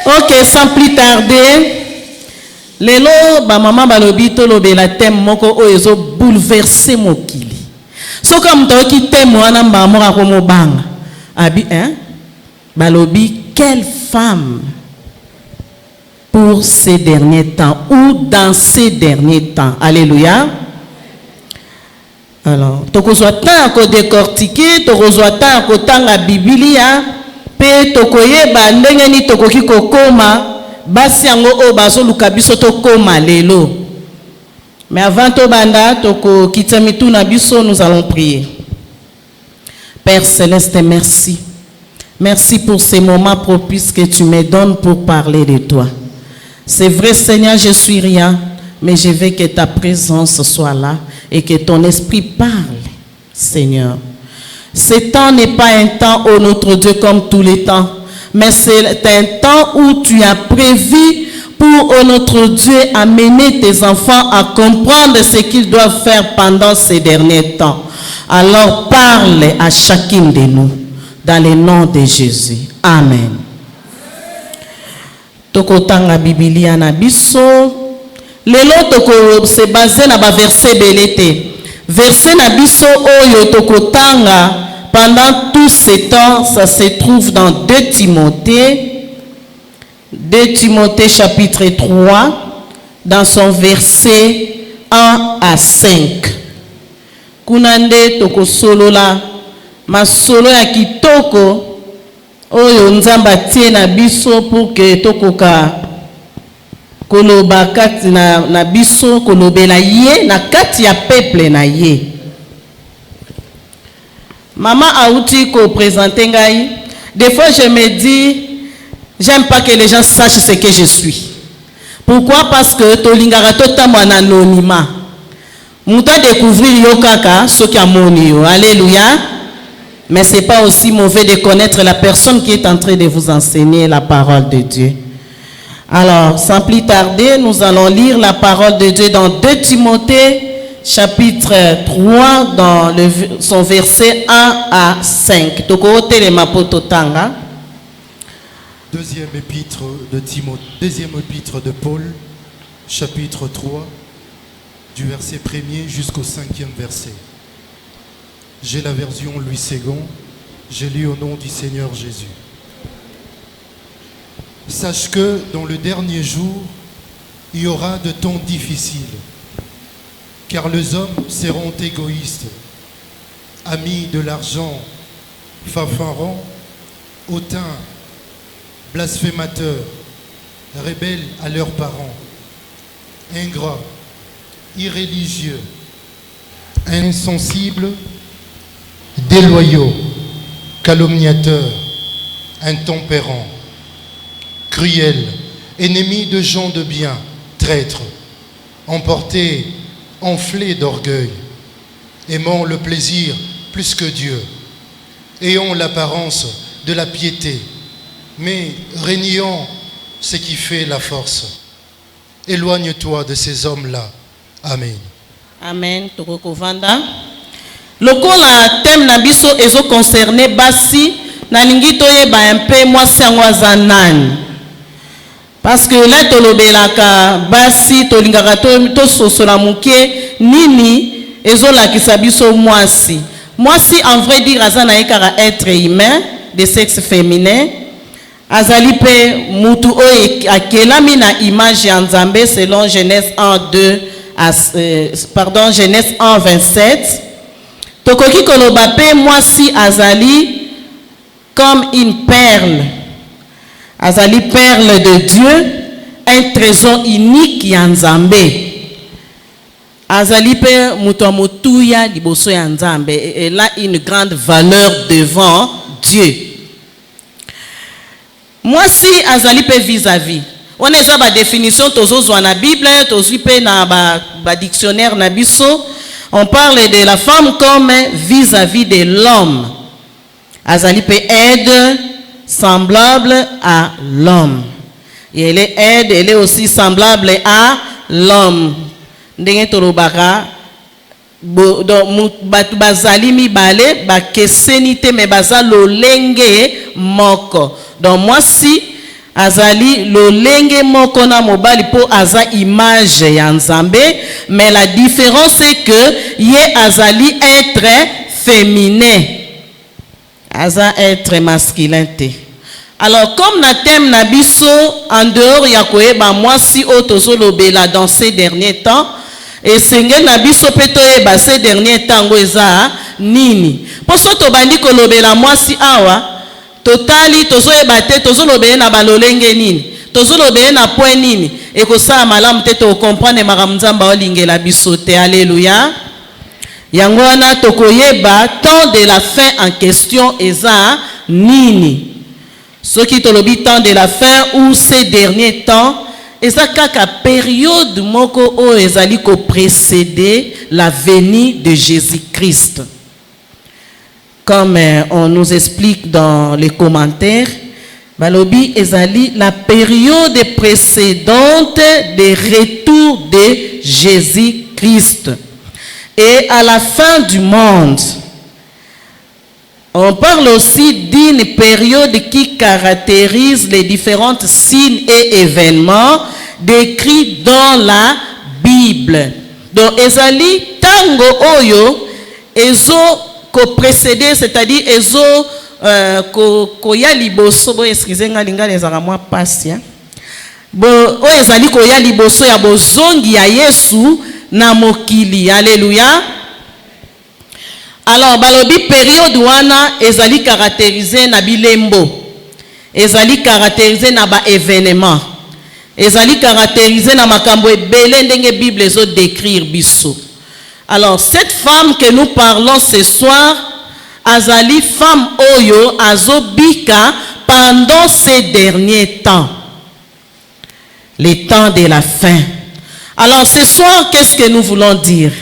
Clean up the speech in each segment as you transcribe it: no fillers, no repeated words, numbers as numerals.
Ok, sans plus tarder, lelo ba maman balobi to lobela thème moko oyo bouleverser mokili. So comme to ki thème wana mbamo ka komo banga. Abi balobi quelle femme pour ces derniers temps ou dans ces derniers temps. Alléluia. Alors, tokozwa ta ko décortiquer, tokozwa ta ko tanga Biblia, pe tokoyeba ndenge ni tokoki kokoma basi yango o bazo luka biso tokoma lelo. Mais avant to banda toko kitamitu na biso, nous allons prier. Père céleste, merci. Merci pour ces moments propices que tu me donnes pour parler de toi. C'est vrai Seigneur, je suis rien, mais je veux que ta présence soit là et que ton esprit parle, Seigneur. Ce temps n'est pas un temps, ô notre Dieu, comme tous les temps, mais c'est un temps où tu as prévu pour, ô notre Dieu, amener tes enfants à comprendre ce qu'ils doivent faire pendant ces derniers temps. Alors parle à chacune de nous, dans le nom de Jésus. Amen. Tokotanga Biblia na biso. Lelo toko se basé na ba verset belete. Verset na biso oyo tokotanga pendant tout ce temps, ça se trouve dans 2 Timothée. 2 Timothée chapitre 3, dans son verset 1 à 5. Kunande toko solo la masolo ya kitoko oyo nzamba tie na biso pour que tokoka koloba kati na biso kolobela ye na kati ya peuple na ye. Maman Aouti ko présenter ngai. Des fois je me dis j'aime pas que les gens sachent ce que je suis. Pourquoi? Parce que tolingara totamwa na anonymat. Muta découvrir yo kaka soki amoni yo. Alléluia. Mais c'est pas aussi mauvais de connaître la personne qui est en train de vous enseigner la parole de Dieu. Alors, sans plus tarder, nous allons lire la parole de Dieu dans 2 Timothée, chapitre 3, dans son verset 1 à 5. Deuxième épître de Paul, chapitre 3, du verset 1er jusqu'au 5e verset. J'ai la version Louis II, j'ai lu au nom du Seigneur Jésus. Sache que dans le dernier jour, il y aura de temps difficiles, car les hommes seront égoïstes, amis de l'argent, fanfarons, hautains, blasphémateurs, rebelles à leurs parents, ingrats, irréligieux, insensibles, déloyaux, calomniateurs, intempérants, cruels, ennemis de gens de bien, traîtres, emportés, enflés d'orgueil, aimant le plaisir plus que Dieu, ayant l'apparence de la piété, mais reniant ce qui fait la force. Éloigne-toi de ces hommes-là. Amen. Amen. Tokokovanda. Lokola thème na biso ezo concerné basi na ningi toyeba un peu mwasi yango aza nani. Parce que là tolobelaka basi tolingaka to sosola muke nini ezo lakisa biso mwasi. Mwasi en vrai dire aza na ekara être humain de sexe féminin. Azali pe mutu oyo akelami na image ya Nzambe selon Genèse 1:2 Genèse 1:27. Tokoki koloba pe mwasi azali comme une perle. Azali perle de Dieu, un trésor unique ya Nzambe. Azali pe mutu motuya liboso ya Nzambe. Elle a une grande valeur devant Dieu. Mwasi azali pe vis-à-vis. On a sa définition tozozwa na Bible, tozwi pe na ba dictionnaire na biso. On parle de la femme comme vis-à-vis de l'homme. Azali peut être semblable à l'homme. Et elle est aussi semblable à l'homme. Ndenge tolobaka batu bazali mibale bakeseni te me baza lolenge moko. Donc moi si azali lolenge moko na mobali po aza image ya Nzambe, mais la différence c'est que ye azali être féminin, aza être masculin te. Alors comme na thème na biso en dehors ya koyeba mwasi o tozolobela dans ces derniers temps, et sengel na biso pe toyeba ces derniers temps ngo eza nini. Poso tobandi kolobela mwasi awa totali tozoyeba te tozolobela na balolenge nini, tozolobela na point nini, ekosala malamu te to comprendre makambo Nzambe olingela biso te. Alléluia. Yango wana tokoyeba temps de la fin en question eza nini. Ce qui tolobi temps de la fin ou ces derniers temps, eza kaka période moko o ezali ko précéder la venue de Jésus-Christ. Comme on nous explique dans les commentaires, balobi ezali la période précédente des retours de Jésus-Christ. Et à la fin du monde, on parle aussi d'une période qui caractérise les différents signes et événements décrits dans la Bible. Donc, ezali tango oyo ezo ko précéder, c'est-à-dire ezo ko ya liboso, bo excusez nga linga ezaka moi patient. Bo o ezali ko ya liboso ya bozongi ya Yesu na mokili. Alléluia. Alors, balobi période wana ezali caractérisé na bilembo, ezali caractérisé na ba événement, ezali caractérisé na makambo ebele ndenge Bible ezo décrire biso. Alors, cette femme que nous parlons ce soir, azali femme oyo azobika pendant ces derniers temps, les temps de la fin. Alors, ce soir, qu'est-ce que nous voulons dire?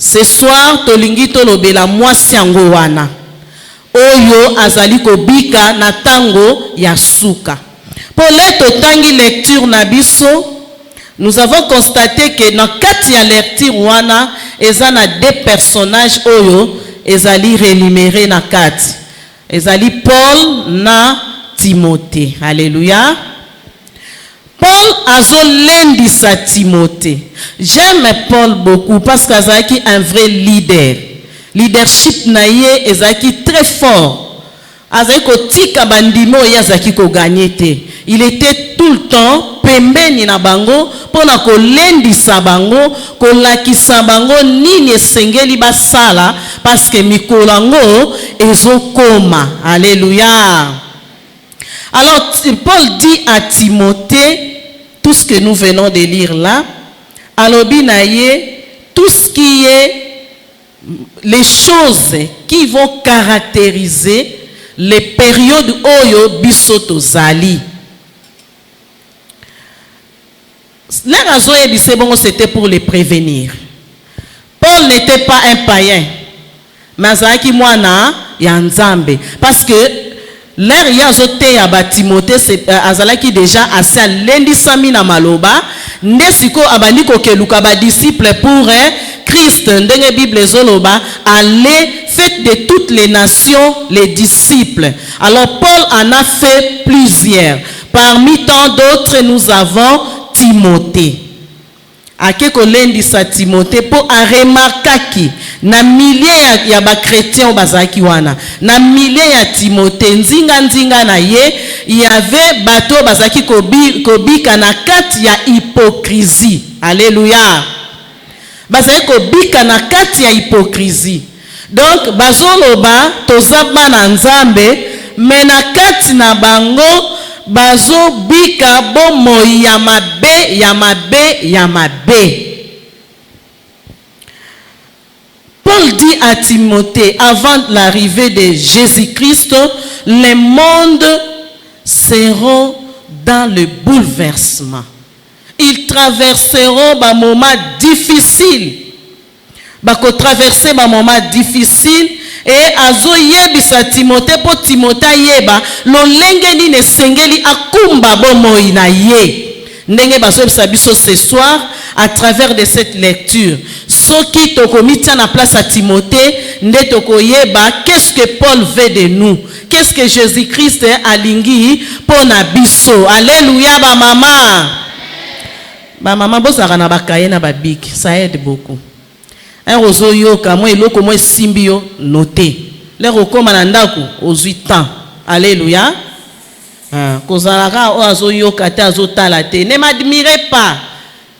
Ce soir, tolingi tolobela mwasi yango wana oyo azali kobika na tango ya suka. Pour les totangi lecture na biso, nous avons constaté que dans kati ya lecture wana ezana deux personnages oyo ezali rénumérés na kati. Ezali Paul na Timothée. Alléluia. Paul azolendisa Timothée. J'aime Paul beaucoup parce qu'azaki un vrai leader. Leadership na ye ezaki très fort. Azaki kotika bandimo yazaki ko gagner te. Il était tout le temps pembeni na bango pona kolendisa bango, kolakisa bango nini esengeli basala parce que mikolango ezokoma. Alléluia. Alors Paul dit à Timothée tout ce que nous venons de lire là, alobi na ye, tout ce qui est les choses qui vont caractériser les périodes oyo biso tozali. L'air azoye bise bongo c'était pour les prévenir. Paul n'était pas un païen, mais azaki mwana ya Nzambe parce que l'air yazote ya ba Timothée azalaki déjà assez alendisami na maloba ndesiko abandi kokeluka ba disciples pour Christ. Ndenge Bible zoloba, allez faites de toutes les nations les disciples. Alors Paul en a fait plusieurs. Parmi tant d'autres, nous avons Timothée. Akeko lendisa Timothée po a remarquaki na milliers ya ba chrétiens bazaki wana na milliers ya Timothée nzinga na ye y avait bato bazaki kobika na kati ya hypocrisie. Alléluia. Bazaki kobika na kati ya hypocrisie. Donc bazoloba tozaba na Nzambe mais na kati na bango bazo bika bomo ya mabe. Paul dit à Timothée, avant l'arrivée de Jésus-Christ, les mondes seront dans le bouleversement. Ils traverseront des moments difficiles. Bako traverser des moments difficiles. Et azo yebisa Timothée po Timothée yeba lolenge ni nesengeli akumba bomoi na ye. Ndenge baso biso ce soir à travers de cette lecture. Soki toko mitia na place à Timothée, nde toko yeba qu'est-ce que Paul veut de nous? qu'est-ce que Jésus-Christ alingi pour na biso. Alléluia, ba maman. Ba maman bozaka na bakaye na babik, ça aide beaucoup. Un rozo yoka moi eloko moi simbio noté. Les rekoma na ndako ozwi temps. Alléluia. Kozalaka o azo yoka te azo tala te. Ne m'admirez pas.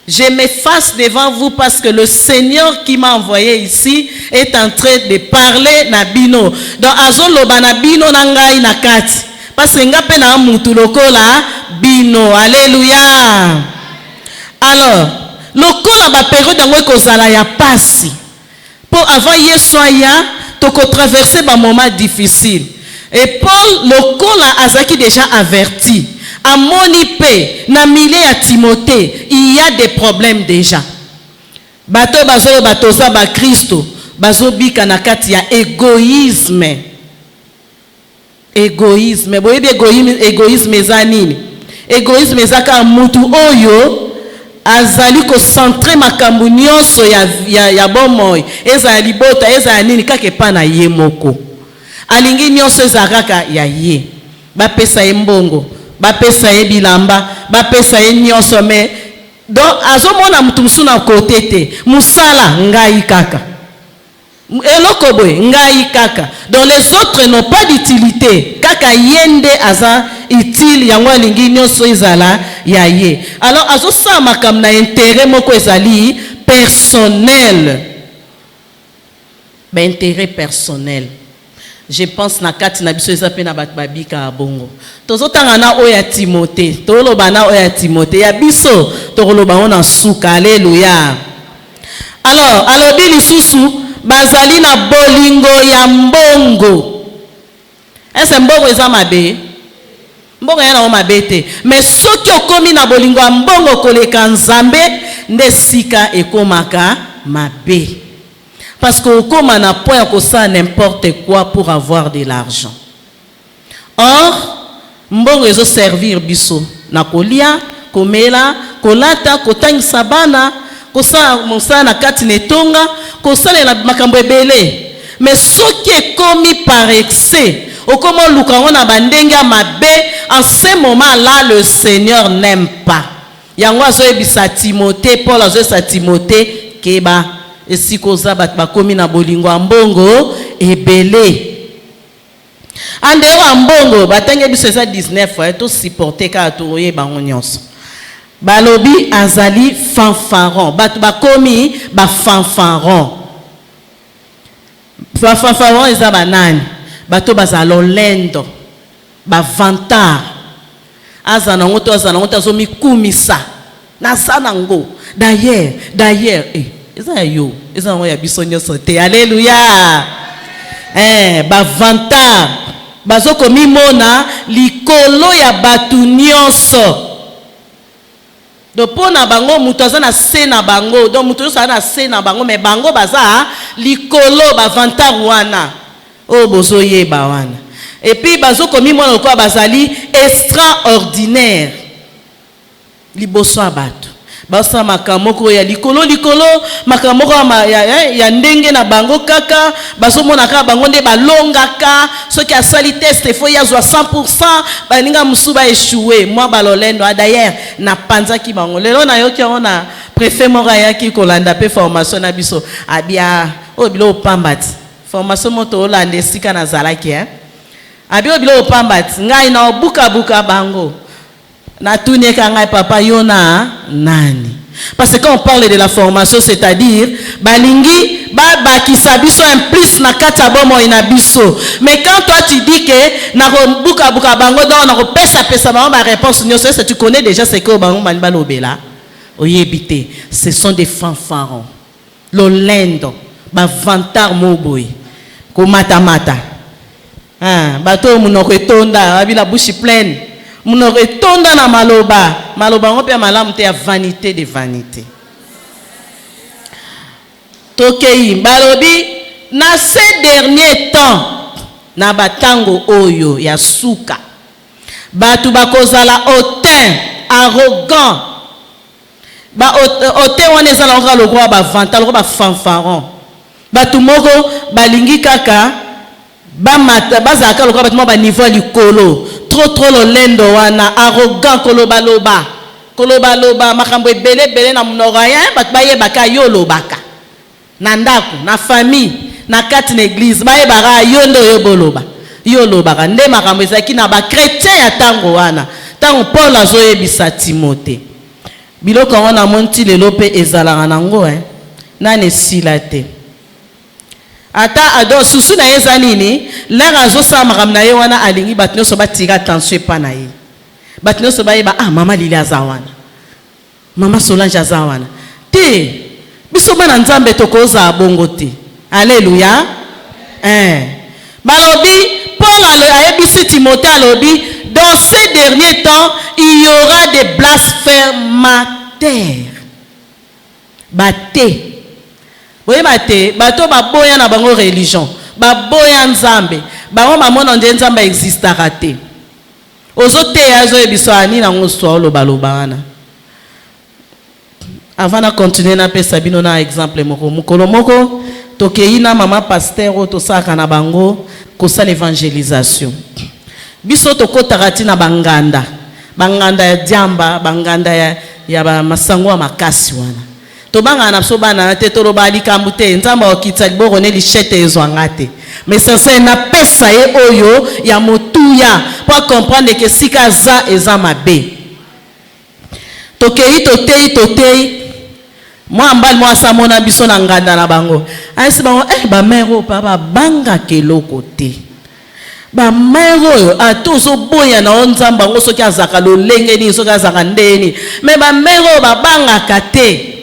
Je m'efface devant vous parce que le Seigneur qui m'a envoyé ici est en train de parler na bino. Donc azo loba na bino na ngai na kati. Parce que nga pe na mutu lokola bino. Alléluia. Alors, lokola ba période yango kozala ya pasi. Pour avant Yesoya, toko traverser ba moment difficile. Et Paul lokola azaki déjà averti. À Monipe, na milieu à Timothée, il y a des problèmes déjà. Bato bazo batosa ba Christo, bazo bika na kati ya égoïsme. Égoïsme, boyebi égoïsme ezanini. Égoïsme ezaka mutu oyo azali ko centrer makambo nyonso ya bomoy. Ezali bota, ezali nini kake pa na ye moko. Alingi nyonso ezakaka ya ye. Ba pesa mbongo. Bapesa ye bilamba, bapesa ye nyonso me. Donc azomona mutu musu na côté te. Musala ngai kaka. Eloko boy ngai kaka. Donc les autres n'ont pas d'utilité. Kaka yende aza utile yango alingi nyonso ezala ya ye. Alors azosa makam na intérêt moko ezali personnel. Ben intérêt personnel. Je pense na kati na biso ezape na bat babika abongo. Tozotanga na oya Timothée, toloba na oya Timothée ya biso, toloba ona suka. Alléluia. Alors, alobi lisusu bazali na bolingo ya mbongo. Est-ce mbongo eza mabe? Mbongo yana mabe te. Mais soki okomi na bolingo ya mbongo koleka Nzambe, nde sika ekomaka mabe. Parce qu'on commence à point que ça n'importe quoi pour avoir de l'argent. Or, mbongo ezo servir biso na kolia, komela, kolata, kotang sabana, kosa monsa na kati netonga, kosa na makambo ebele. Mais ce qui est commis par excès, au comment lukango na bandenga mabe, en ce moment-là le Seigneur n'aime pas. Yango azo ebisa Timothée, Paul azo ebisa Timothée keba. Et si koza bat bakomi na bolingo ambongo ebele. Andeo ambongo batenge biso eza 19 to supporter ka atoye bango nyonso. Balobi azali fanfaron, bat bakomi ba fanfaron. Ba fanfaron eza banani. Bato bazalo lendo, ba vantar. Azana ngoto azomi kumisa. Na sanango. D'ailleurs eza yo, eza ngo ya biso nyonso te. Alléluia. Ba vantar. Bazoko mimona likolo ya batu nyonso. Do pona bango mutu aza na se na bango, do mutu aza na se na bango, me bango baza likolo ba vantar wana. O bozo yeba wana. Et puis bazoko mimona kwa bazali extraordinaire. Liboso abatu. Basa makamoko ya likolo makamoko ya ndenge na bango kaka baso monaka bango nde balongaka soki asali test faut ya 100% baninga musuba échoué moi balolendo d'ailleurs na panzaki bango lelo na yoki ona préfet mora yaki kolanda pe formation na biso abia obilo pambati formation moto olande sika na zalaki abia obilo pambati ngai na buka bango. Na tuneka ngai papa yona nani. Parce que quand on parle de la formation, c'est-à-dire balingi ba kisabiso un plus na kata bomo ina biso. Mais quand toi tu dis que na buka bango donc na pesa bango ma réponse nyo c'est tu connais déjà ce que bango mani balobela. Oyebite, ce sont des fanfarons. Lolendo ba vantar moboy. Ko mata. Bato munoko etonda abila bouche pleine. Mon retonda na maloba on peut malamu te ya vanité de vanité. Tokei balobi na ces derniers temps na batango oyo ya suka batu bakozala hautain arrogant ba hautain wana ezala ngala lokwa ba vanta lokwa ba fanfaron batu moko balingi kaka bamata bazaka lokola bato ba niveau likolo trop lolendo wana arrogant koloba makambo ebele na mnorayen bato bayebaka yo lobaka na ndako na famille na kati na église bayebaka yo nde oyo boloba yo lobaka nde makambo ezalaki na bakretien ya ntango wana ntango Paul azoyebisa Timote biloko wana monti lelo mpe ezalaka nango nani esila te ata ado susu na ye eza nini lere azosala makambo na ye wana alingi bato nyonso batika attention epa na ye bato nyonso bayeba mama Lili aza wana mama Solange aza wana te biso bana Nzambe tokozala bongo te alleluya balobi Paul ayebisi Timothée alobi dans ces derniers temps il y aura des blasphémateurs bate boye bate bato baboya na bango religion baboya Nzambe bango bamona nde Nzambe existaka te ozoteya azoyebisa ani nango swa oloba wana avant na continuer na pesa bino na exemple mokolo moko tokei na mama pasteur o tosaka na bango kosala évangélisation biso tokotaka ti na banganda ya diamba banganda ya ba masango ya makasi wana tobanga na biso bana te toloba likambo te Nzambe okitisa liboko ne lichete ezwanga te mais c'est na pesa ye oyo ya motuya pour comprendre que sika za eza mabe tokei totei moi mbali moi samona biso na nganda na bango asi bango ba mero papa banga keloko te ba mero atozo boya na Nzambe ngo soki azaka lolenge ni soki azaka ndeni mais ba mero banga kate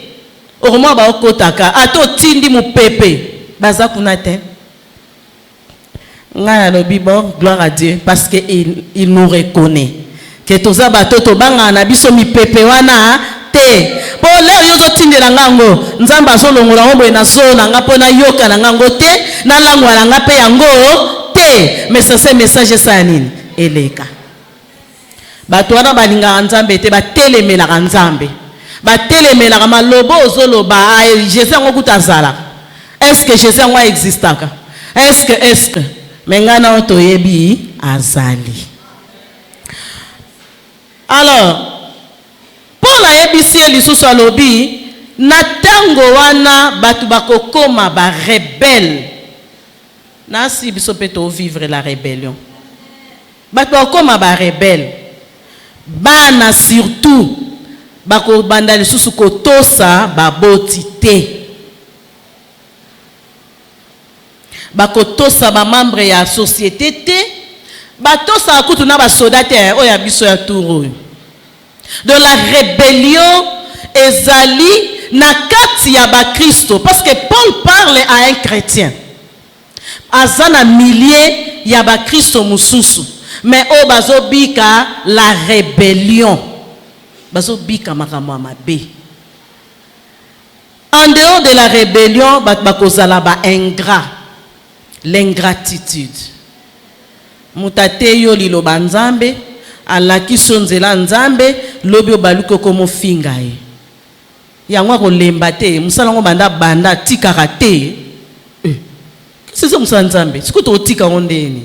ormo ba okotaka ato tindi mupepe baza kuna te ngana lobi bon gloire à Dieu parce que il nous reconnaît que toza bato to banga na biso mipepe wana te po leo yozo tindela ngango Nzambe azolongola ngombo na zona nga pona yoka na ngango te na langwa na nga pe yango te mais ça c'est message ça nini eleka bato wana balinga Nzambe te batelemela Nzambe batelemela malobo ozoloba Jésus ngo kutazala est-ce que Jésus ngo existaka est-ce que mengana otoyebi azali alors Paul ayebisi lisusu alobi na tango wana batu bakokoma ba rebelle nasi biso pe to vivre la rébellion batu bakokoma ba rebelle bana surtout bako banda lisusu kotosa baboti te bakotosa ba membre ya société te batosa kutu na ba soda te oya biso ya turu de la rébellion ezali na kati ya ba Kristo parce que Paul parle à un chrétien azana milliers ya ba Kristo mususu mais o bazobika la rébellion bazobika makambo mabe en dehors de la rébellion bakozala ba ingrat l'ingratitude mutate yo liloba Nzambe alaki sonzela Nzambe lobi obaluko komo finga ye yango kolemba te musala ngo banda tikaka te c'est ça musala Nzambe sikoto otika ondeni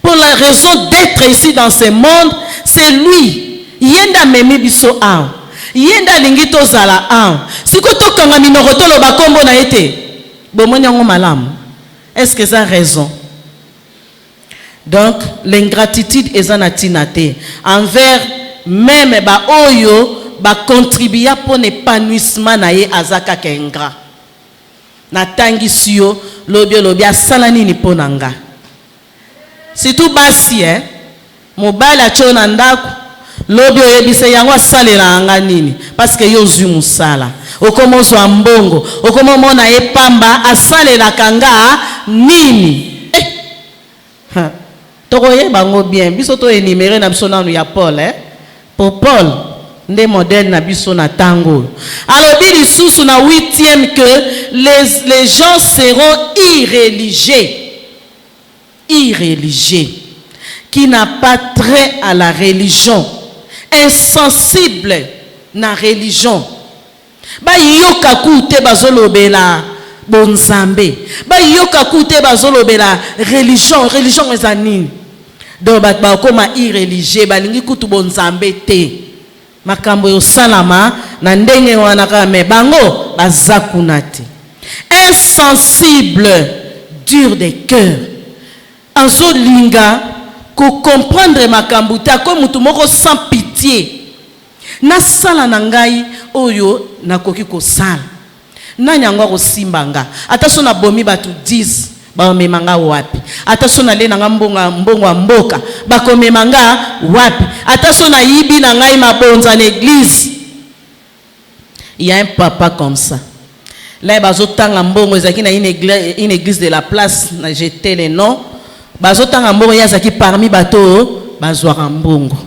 pour la raison d'être ici dans ce monde c'est lui yenda memi biso a yenda lingi tozala a sikoto kanga minoko loba kombo na ete bomoni yango malamu est-ce que ça a raison? Donc l'ingratitude est en atinate envers même ba oyo ba contribuer pour l'épanouissement na ye azaka kengra na tangi sio lobi asalani ni ponanga c'est tout basi mobala chona ndako lobi oyebise yango asalela anga nini parce que yo zwi musala okomozo ambongo okomomona epamba asalela kanga nini tokoye bango bien biso to énuméré na biso nanu ya Paul pour Paul nde modèle na biso na tango alors bi lisusu na 8e que les gens seront irréligieux qui n'a pas trait à la religion insensible na religion ba yoka ku te bazolobela bonzambe ba yoka kute bazolobela religion ezanini donc ba koma irreligieux balingi kutu bonzambe te makambo yo salama na ndenge wana kame bango bazakuna te insensible dur de cœur azolinga ko comprendre makambo te ko mutu moko sans pitié na sala na ngai oyo nakoki ko sala nani angwa ko simbanga ata so na bomi batu 10 ba memanga wapi ata so na le na mbongo mboka ba ko memanga wapi ata so na yibi na ngai mabonza na église. Il y a un papa comme ça là bazotanga mbongo ezaki na une église de la place na jeté les noms bazotanga mbongo yazaki parmi bato bazwaka mbongo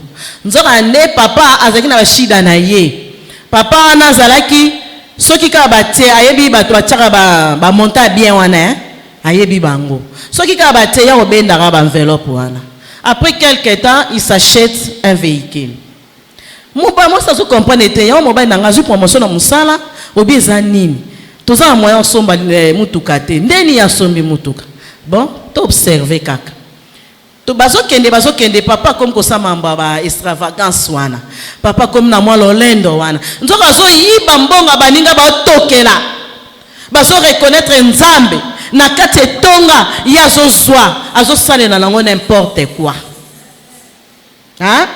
nzoka nde papa azaki na bashida na ye papa ana zalaki soki ka batie ayebi bato batiaka ba monta bien wana ayebi bango soki ka batie ya obendaka ba enveloppe wana après quelque temps il s'achète un véhicule moba moi ça se comprendre te ya moba nanga zu promotion na musala obi ezanini toza moyen somba mutuka te ndeni ya sombi mutuka bon to observer kaka to bazokende papa comme ko samamba ba extravagance wana papa comme na mwa lolendo wana nzoka zo yiba mbonga baninga ba tokela bazo reconnaître nzambe na kati tonga ya zo zwa azo salela nango n'importe quoi hein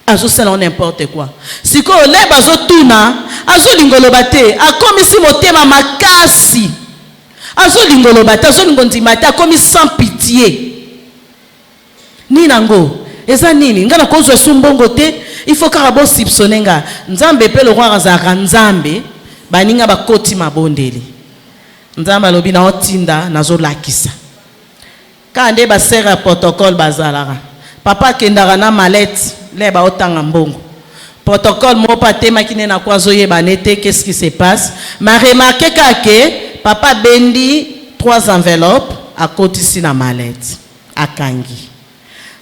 azo salela n'importe quoi siko le bazo tuna azo lingolo bate akomisi motema makasi azo lingolo bate azo lingondima te akomi sans pitié ni nango eza nini ngana kozwa sumbongo te il faut karabo sipsonenga nzambe pe le roi azaka nzambe baninga bakoti mabondeli nzambe lobi na otinda nazo lakisa kande ba sera protocole bazalaka papa kendaka na mallette le ba otanga mbongo protocole mo patema kine na kwazo yeba nete qu'est-ce qui se passe ma remarqué que papa bendi 3 enveloppes à côté si na mallette akangi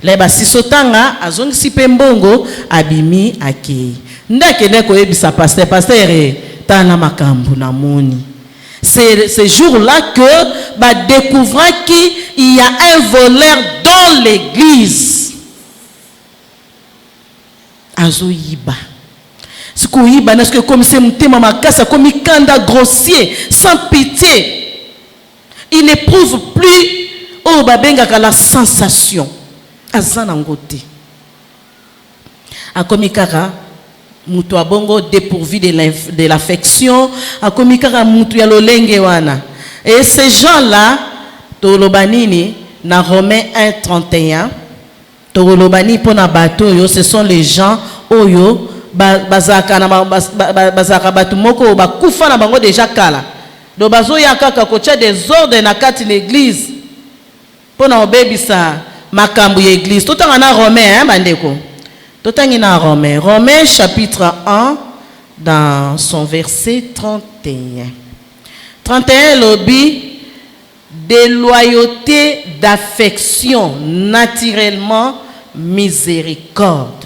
leba sisotanga azongisi pe mbongo abimi akei ndake ndeko yebisa pasteur tana makambu na moni. C'est ce jour-là que bah découvrant qu'il y a un voleur dans l'église. Azoyiba. Ce qu'on yiba parce que comme c'est mutema makasa comme il kanda grossier sans pitié. Il n'éprouve plus oh babenga la sensation. Azanangote. Akomikara mutu abongo dépourvu de l'affection, akomikara mutu ya lolenge wana. Et ces gens-là, tolobanini na Romains 1:31, tolobani pona bato yo, ce sont les gens oyo bazaka na bazaka batu moko bakufa na bango déjà kala. Do bazo ya kaka kocha des ordres na kati l'église. Pona obebisa makambu ya église. Totanga na Romains bandeko. Totangina Romains. Romains chapitre 1 dans son verset 31. 31 lobby de loyauté, d'affection, naturellement miséricorde.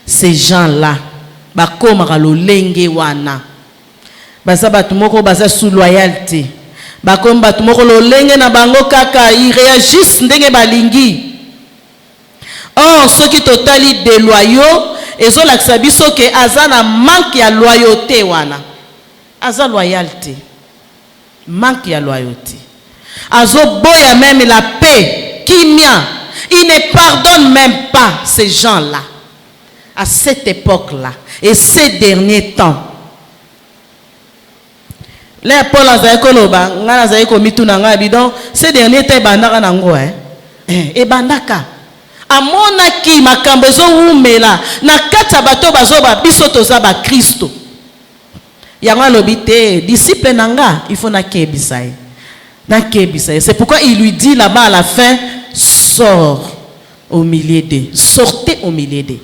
Ces gens-là, bakomara lo lenge wana. Baza batu moko baza sous loyauté. Bakom batu moko lo lenge na bango kaka, ils réagissent ndenge balingi. Or, ceux qui totali déloyaux, ils ont l'acsabiso que azana manque ya loyauté wana. Aza loyauté. Manque ya loyauté. Azo boya même la paix. Kimia. Il ne pardonne même pas ces gens-là. À cette époque-là. Et ces derniers temps. Là, Paul Azayekoloba, ngana Azayeko mituna nga bidon, ces derniers temps, bandaka nango, et bandaka. Amona ki makambo zo umela na kata bato bazoba biso toza ba Kristo yango lobité disciple nanga il faut na kebisaye c'est pourquoi il lui dit là-bas à la fin sors au milieu d'eux, sortez au milieu d'eux,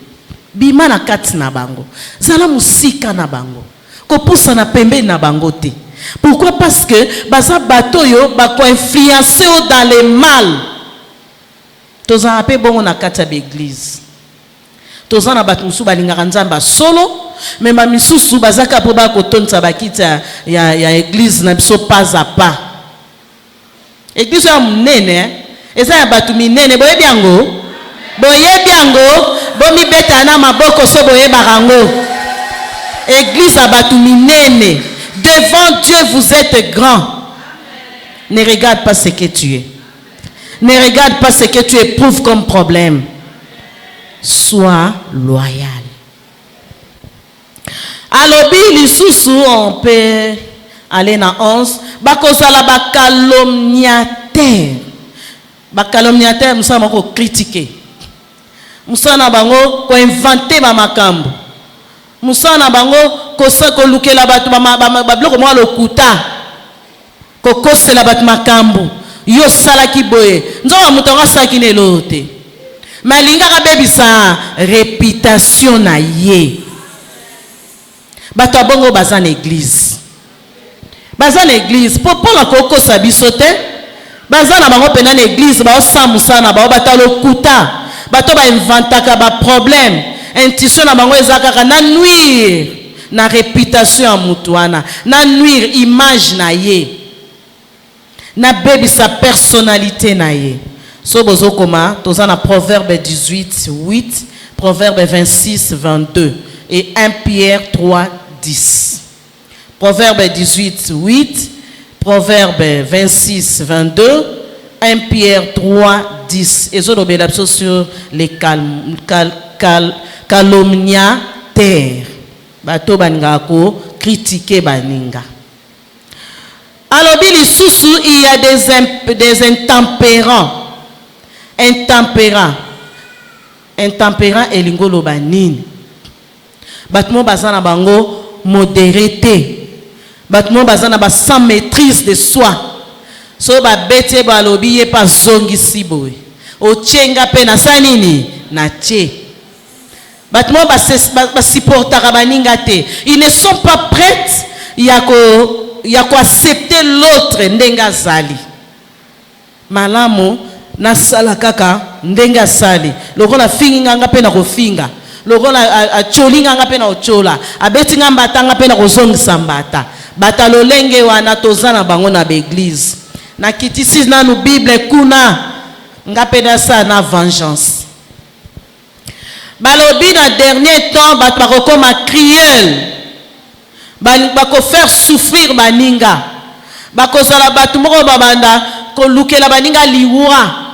bima na kati na bango zala musika na bango ko poussa na pembe na bango te. Pourquoi? Parce que baza bato yo ba ko influencer dans le mal. Tozana pe bongo na kati ya l'église. Tozana batu musu balingaka nzamba solo, mais ma misusu bazaka po ba kotonsa bakita ya église na biso pas à pas. Église ya munene eza ya batu minene boyebi yango bomi beta na maboko so boyeba rango. Église à batu minene, devant Dieu vous êtes grand. Ne regarde pas ce que tu es. Ne regarde pas ce que tu éprouves comme problème. Sois loyal. Alobi lisusu, on peut aller dans 11. Bakozala ba calomniateur. Ba calomniateur, nous sommes encore critiquer. Nous sommes bango ko inventer ba makambo. Nous sommes bango ko sa ko lukela batu ba bloko mo lokuta. Ko kosela batu makambo. Yo salaki boye. Nzo mutonga saki ne lote. Malinga ka bebisa réputation na ye. Bato abongo baza na église. Baza na église. Popo la koko sabiso te. Baza na bango pena na église. Ba osamusa na ba bata lokuta. Bato ba inventaka ba problème. Intuition na bango ezaka na nuire na réputation ya mutu wana. Na nuire image na ye. Na bebi sa personnalité na ye. So bozo koma, toza na Proverbe 18, 8, Proverbe 26, 22 et 1 Pierre 3, 10. Proverbe 18, 8, Proverbe 26, 22, 1 Pierre 3, 10. Et so dobelapso sur les calomniateurs. Bato baninga ko critiquer baninga. Alors, il y a des intempérants. Intempérant et lingolo banini. Batmo bazana bango modéré. Batmo bazana ba sans maîtrise de soi. So ba bete ba lobi ye pa zongi siboy. O tchenga pe na sanini na tche. Batmo ba supportera baninga te. Ils ne sont pas prêts ya ko accepter l'autre ndenga zali. Malamu na sala kaka ndenga sali. Lokola finga nga pe na ko finga. Lokola a cholinga nga pe na ochola. Abeti nga mbata nga pe na ko zongisa mbata. Bata lolenge wana tozana bango na église. Na kitisi na nu Bible kuna nga pe na sa na vengeance. Balobi na dernier temps bat bakoma criel. Bako faire souffrir baninga. Bako zala batu moko babanda ko lukela baninga liwa.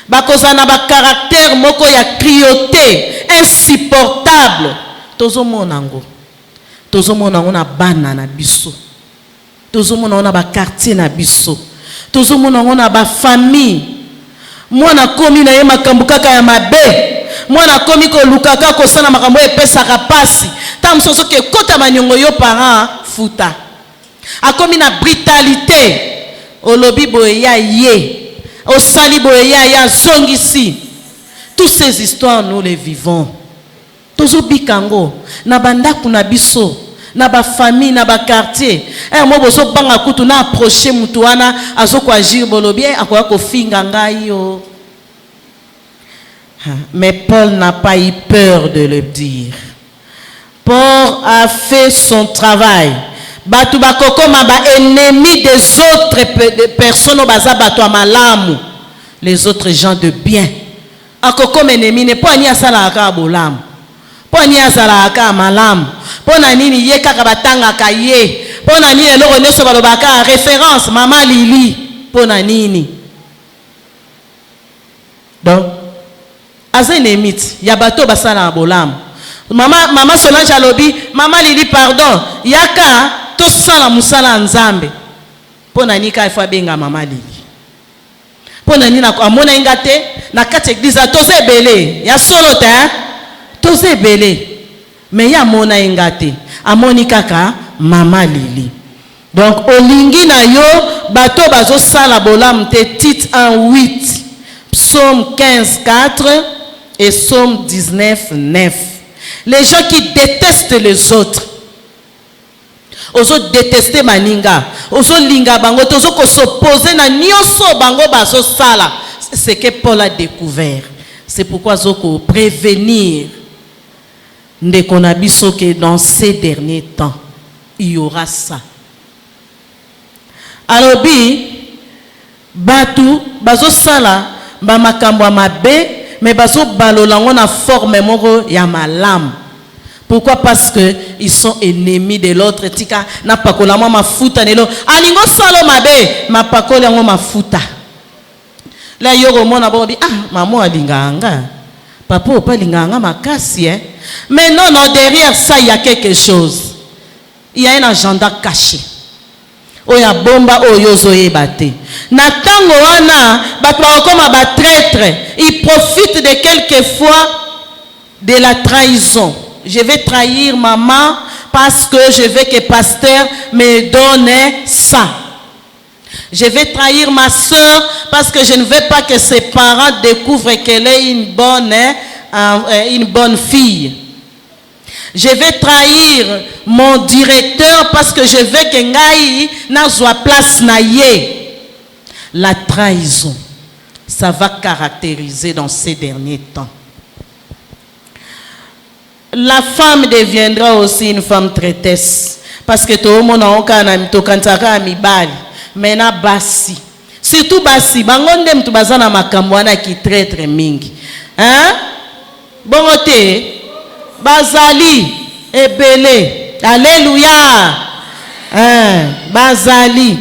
Bako zana ba caractère moko ya cruauté insupportable. Tozo monango. Tozo monango na bana na biso. Tozo monango na ba quartier na biso. Tozo monango na ba famille. Mwana komi na ye makambo kaka ya mabe. Mwana komi ko lukaka ko sana makambo epesaka pasi. Tam soso ke kota manyongo yo parent futa. Akomi na brutalité. Olobi boye ya ye. Osali boye ya zongisi. Toutes ces histoires nous les vivons. Tozo bikango na banda kuna biso, na ba famille, na ba quartier. Mo bozo banga kutu na approcher mutu wana azoko agir bolobi akoya ko finga ngai yo. Mais Paul n'a pas eu peur de le dire. Paul a fait son travail. Batu bakoko ma ba ennemi des autres personnes baza batu malamu. Les autres gens de bien. Akoko ennemi ne pas ni asala aka bolam. Po ni asala aka malam. Po na nini ye kaka batanga ka ye. Po na nini eloko nyonso balobaka référence mama Lili. Po na nini. Donc aza nemit ya bato basala bolam. Mama Solange alobi mama Lili pardon yaka to sala musala nzambe. Po na nini ka fa benga mama Lili. Po na nini na amona ingate na kati église toze belé ya solo te toze belé mais ya mona ingate amoni kaka mama Lili. Donc olingi na yo bato bazo sala bolam te Tite 1:8 Psaume 15:4 et Psaume 19:9. Les gens qui détestent les autres. Ozo détester maninga, ozo linga bango, ozo ko s'opposer na nyoso bango bazo sala. C'est ce que Paul a découvert. C'est pourquoi zoko prévenir. ndeko na biso que dans ces derniers temps il y aura ça. Alobi batu bazo sala ba makambo ya mabe mais bazo balola ngo na forme moko ya malamu. Pourquoi? Parce que ils sont ennemis de l'autre. Tika na pakola ma mafuta nelo alingo salo mabe ma pakola ngo mafuta. La yoro mona bobi maman alinganga. Papa opa linganga makasi hein. Mais non derrière ça il y a quelque chose. Il y a un agenda caché. Oya bomba oyozo yebate. Na tango wana bato comme ba traître, ils profitent de quelquefois de la trahison. Je vais trahir maman parce que je veux que pasteur me donne ça. Je vais trahir ma soeur parce que je ne veux pas que ses parents découvrent qu'elle est une bonne fille. Je vais trahir mon directeur parce que je veux que ngai na zwa place na ye. La trahison, ça va caractériser dans ces derniers temps. La femme deviendra aussi une femme traîtresse parce que tout le monde a un tokantaka mibali mena basi surtout basi bangonde mtu bazana makamwana ki traître mingi hein bongote bazali ebele alléluia hein bazali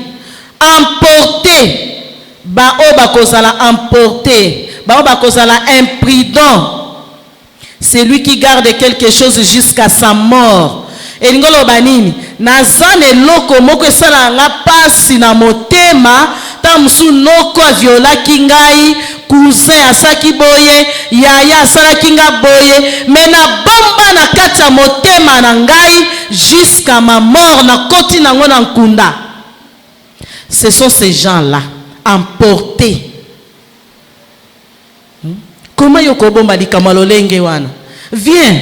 emporté ba oba kozala emporté ba oba kozala imprudent. C'est lui qui garde quelque chose jusqu'à sa mort. Et ngolo banini nazane loko moko sala nga pasi na motema tamsu noko viola kingai cousin asaki boye yaya asala kinga boye mena bomba na kati ya motema na ngai jusqu'à ma mort na koti nango na nkunda. Ce sont ces gens-là emportés. Comment yoko bomba likamalolenge wana? Viens.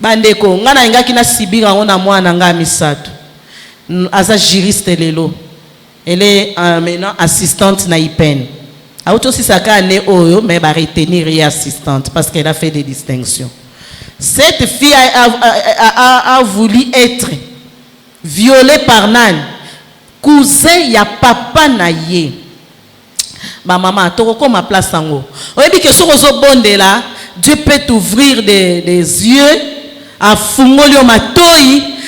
Bandeko, ngana ingaki na sibira ona mwana nga misato. Aza juriste lelo. Elle est maintenant assistante na IPEN. Auto si saka ne oyo mais ba retenir et assistante parce qu'elle a fait des distinctions. Cette fille a voulu être violée par Nan. Cousin ya papa na ye. Ba maman toko ma place ango. Oyebi que so kozo bondela, Dieu peut t'ouvrir des yeux à fungolio matoi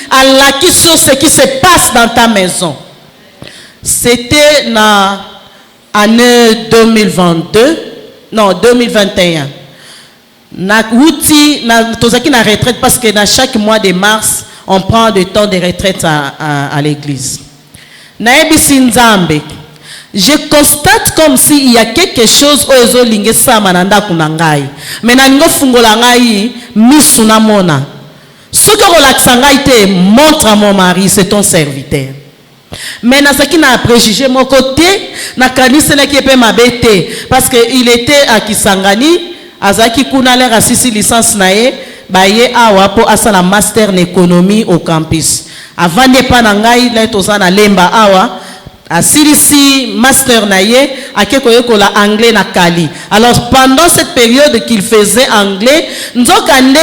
à laki sur ce qui se passe dans ta maison. C'était na année 2022, non 2021. Na outi na tozaki na retraite parce que dans chaque mois de mars on prend du temps de retraite à l'église. Na ebisi nzambe. Je constate comme s'il y a quelque chose ozo linge sama na ndaku na ngai. Mais na ningo fungola ngai misu na mona. Ce que relaxa ngai te montre à mon mari, c'est ton serviteur. Mais na saki na préjugé mon côté, na kanisa na kiepe mabete parce que il était à Kisangani, azaki kuna l'air assisi licence na ye, baye awa po asala master en économie au campus. Avant de pas na ngai la tozana lemba awa. Asilisi master naye akeko la anglais na Kali. Alors pendant cette période qu'il faisait anglais, nzokande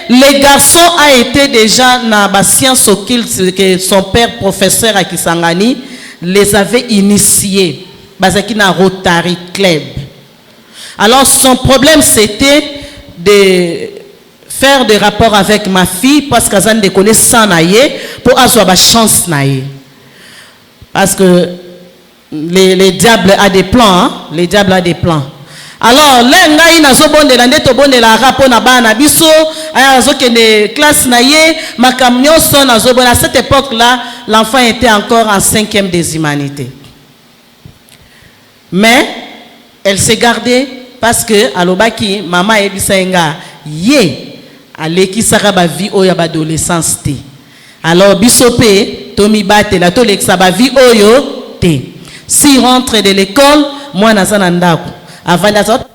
le garçon a été déjà na ba science occulte que son père professeur à Kisangani les avait initiés. Bazaki na Rotary Club. Alors son problème c'était de faire des rapports avec ma fille parce qu'azan de connaître ça naye pour avoir ba chance naye. Parce que les diables a des plans, hein? Les diables a des plans. Alors, là, il y a un rapport na bana biso, il classe naye, ma camion son à cette époque-là, l'enfant était encore en 5e des humanités. Mais elle s'est gardée parce que alobaki maman ebisenga ye aleki saraba vie oyo adolescence te. Alors bisope tomi bate la tolek saba vie oyo te. Si rentre de l'école, moi nazana ndako. Avant la sorte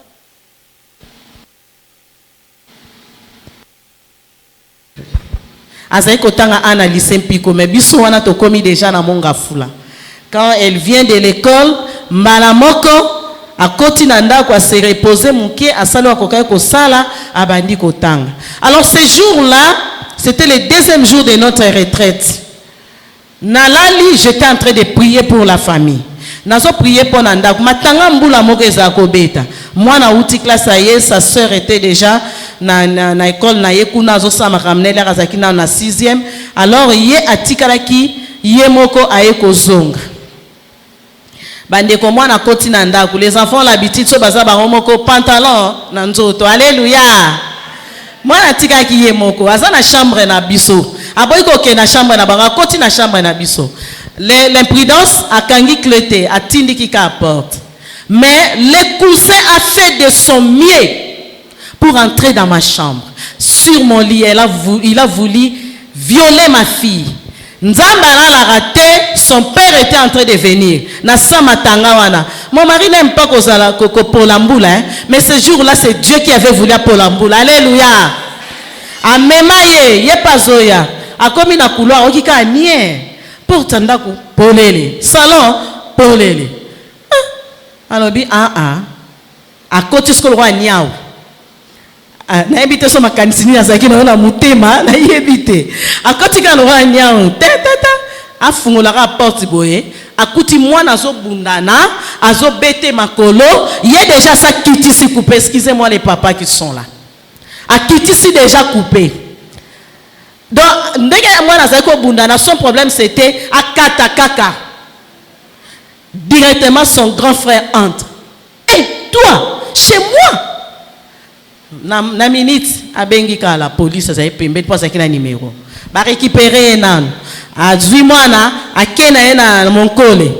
Azaï kotanga ana lycée Mpiko mais biso wana to komi déjà na monga fula. Quand elle vient de l'école, malamoko akoti na ndako se reposer muke asalo akokai ko sala abandi kotanga. Alors ce jour-là, c'était le deuxième jour de notre retraite. Nalali, j'étais en train de prier pour la famille. Nazo prier pour ndako. Matanga mbula moko ezako beta. Moi na uti classe aye, sa sœur était déjà na école na ye kuna zo sama ramener la razaki na 6e. Alors ye atikalaki ye moko aye kozonga. Bandeko mwana koti na ndako. Les enfants ont l'habitude so baza bango moko pantalon na nzoto. Alléluia. Mwana tikaki ye moko aza na chambre na biso. Aboyi ko ke na chambre na banga koti na chambre na biso. L'imprudence a kangi clété, a tindi qui porte. Mais le cousin a fait de son mieux pour entrer dans ma chambre. Sur mon lit, il a voulu violer ma fille. Nzambara l'a raté, son père était en train de venir. Mon mari n'aime pas Polambula, hein? Mais ce jour-là, c'est Dieu qui avait voulu Polambula. Alléluia. Amemaye, yepazoya. Akomi na couloir, okika nie. Portandaku, polele. Salon, polele. Alors, à côté de ce que l'on a niaou. Na ebite so makanisini na zaki na mutema na yebite. À côté de l'on a niaou. Afungola la porte boye. Akuti mwana zo bundana, azo bete makolo. Il est déjà ça kitisi coupé. Excusez-moi les papas qui sont là. A kitisi déjà coupé. Donc, son problème c'était à Katakaka. Directement, son grand frère entre. Et toi, chez moi. Na minute, à Bengika, la police, ça a été pas un numéro. Va récupérer un an. À 18 mois, à Kena, mon collègue.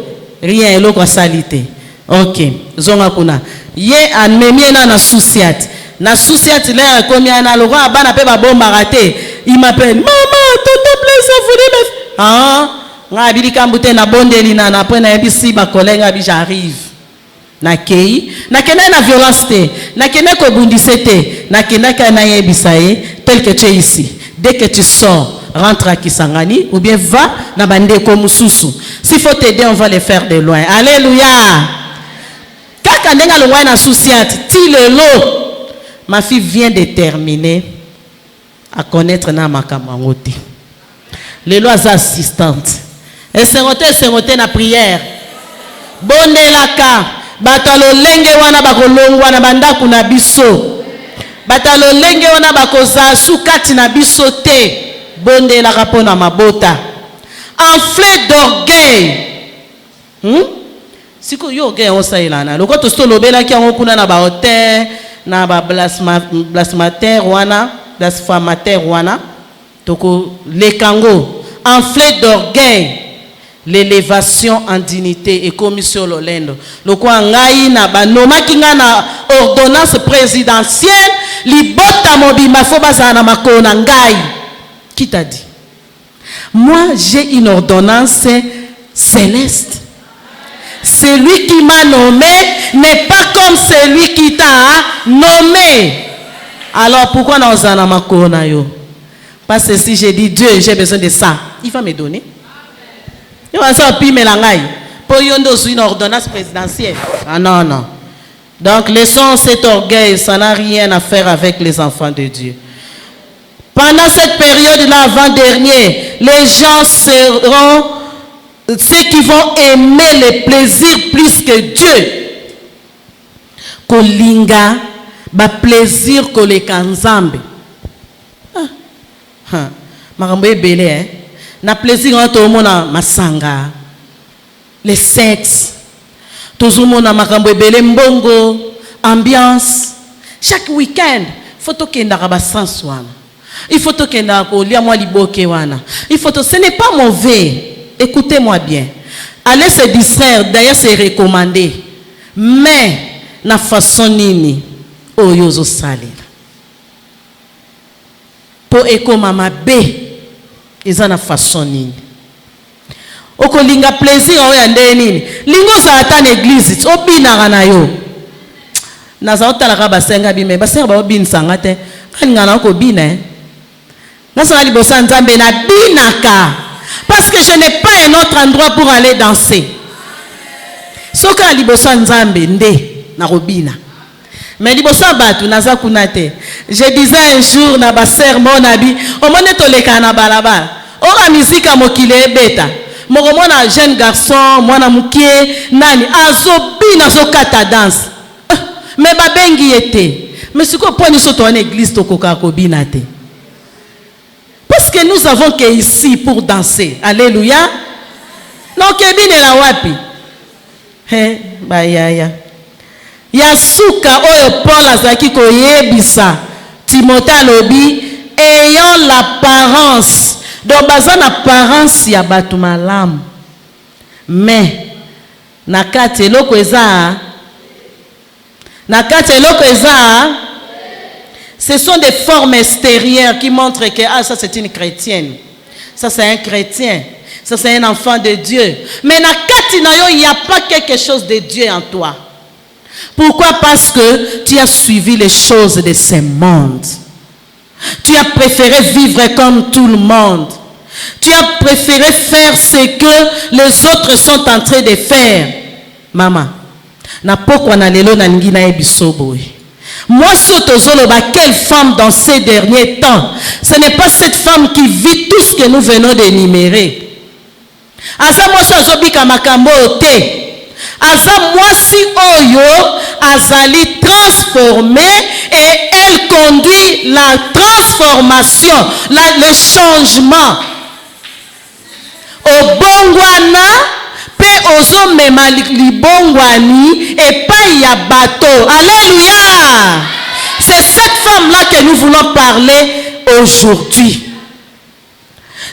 Rien, l'autre salité. Ok. Zonga kuna. Yé, à Mémien, na souciat. Na souciat, là, combien na le roi, abana pe ba bomba raté. Il m'appelle, maman, tonton Blaise a voulu me... Ah, ngabili kambute na bondeli na après na ebisi ba collègue abi j'arrive. Na kei, na kena na violence te, na kena ko bundise te, na kena ka na yebisaye tel que tu es ici. Dès que tu sors, rentre à Kisangani ou bien va na bandeko mususu. S'il faut t'aider, on va les faire de loin. Alléluia. Kaka ndenga lo na souciat, ti le lot. Ma fille vient de terminer à connaître na makamangote. Les lois assistantes. Et c'est na prière. Bonne laka. Batalo lenge wana bakolongwa na bandaku na biso. Batalo lenge wana bakoza sukati na biso te. Bonne laka pona mabota. Enflé d'orgueil. Siko yo orgueil on sa ilana. Loko to sto lobela ki on kuna na ba hotel na ba blasmater wana. Blasphamateur wana toko les kango enflé d'orgueil, l'élévation en dignité et commission l'olendo le quoi ngai na banoma kinga na ordonnance présidentielle libota mobima fo bazana makona ngai. Qui t'a dit? Moi j'ai une ordonnance céleste. Celui qui m'a nommé n'est pas comme celui qui t'a nommé. Alors pourquoi nous avons makona yo? Parce que si j'ai dit Dieu, j'ai besoin de ça, il va me donner. Il va ça puis melangai. Pour yondo une ordonnance présidentielle. Ah non non. Donc laissons cet orgueil, ça n'a rien à faire avec les enfants de Dieu. Pendant cette période-là, avant-dernier, les gens seront ceux qui vont aimer les plaisirs plus que Dieu. Kolinga ba plaisir que les kanzambe. Makambo ebele hein. Na plaisir entre mona masanga. Les sexe. Toujours mona makambo ebele mbongo, ambiance. Chaque week-end, faut tokenda ba sens wana. Il faut tokenda ko lia moi liboke wana. Il faut ce n'est pas mauvais. Écoutez-moi bien. Allez se distraire, d'ailleurs c'est recommandé. Mais na façon nini oyozo salir. Po eko mama B eza na façon nini. Oko linga plaisir oya nde nini. Lingo za ata na église obinaka na yo. Naza otalaka basenga bime basenga ba obinsanga te. Kalinga na ko bina. Nasa libosa nzambe na binaka. Parce que je n'ai pas un autre endroit pour aller danser. Soka libosa nzambe nde. na robina. Mais liboso batu naza kuna te. Je disais un jour na ba sermon nabi, o mone to leka na balabala. Ora musique mokile beta. Moko mona jeune garçon, mwana mukie nani azobina zokata danse. Mais babengi ete. Mais ce qu'on poni soto en église to koka kobina te. Parce que nous avons que ici pour danser. Alléluia. Non kebine la wapi. He bayaya. Yasuka oyo Paul azaki koyebisa Timothée lobi ayant l'apparence. Donc bazan apparence ya batu malamu. Mais nakati eloko eza ce sont des formes extérieures qui montrent que ça c'est une chrétienne. Ça c'est un chrétien. Ça c'est un enfant de Dieu. Mais nakati na yo il n'y a pas quelque chose de Dieu en toi. Pourquoi? Parce que tu as suivi les choses de ce monde. Tu as préféré vivre comme tout le monde. Tu as préféré faire ce que les autres sont en train de faire. Maman, na pokwa na lelo na ngina ebisobo. Moi sotozoloba, quelle femme dans ces derniers temps? Ce n'est pas cette femme qui vit tout ce que nous venons d'énumérer. Asa moi azobika makambo te. Aza mwasi oyo azali transformé et elle conduit la transformation, le changement. Obongwana pe ozo mema libongwani et pas ya bateau. Alléluia. C'est cette femme-là que nous voulons parler aujourd'hui.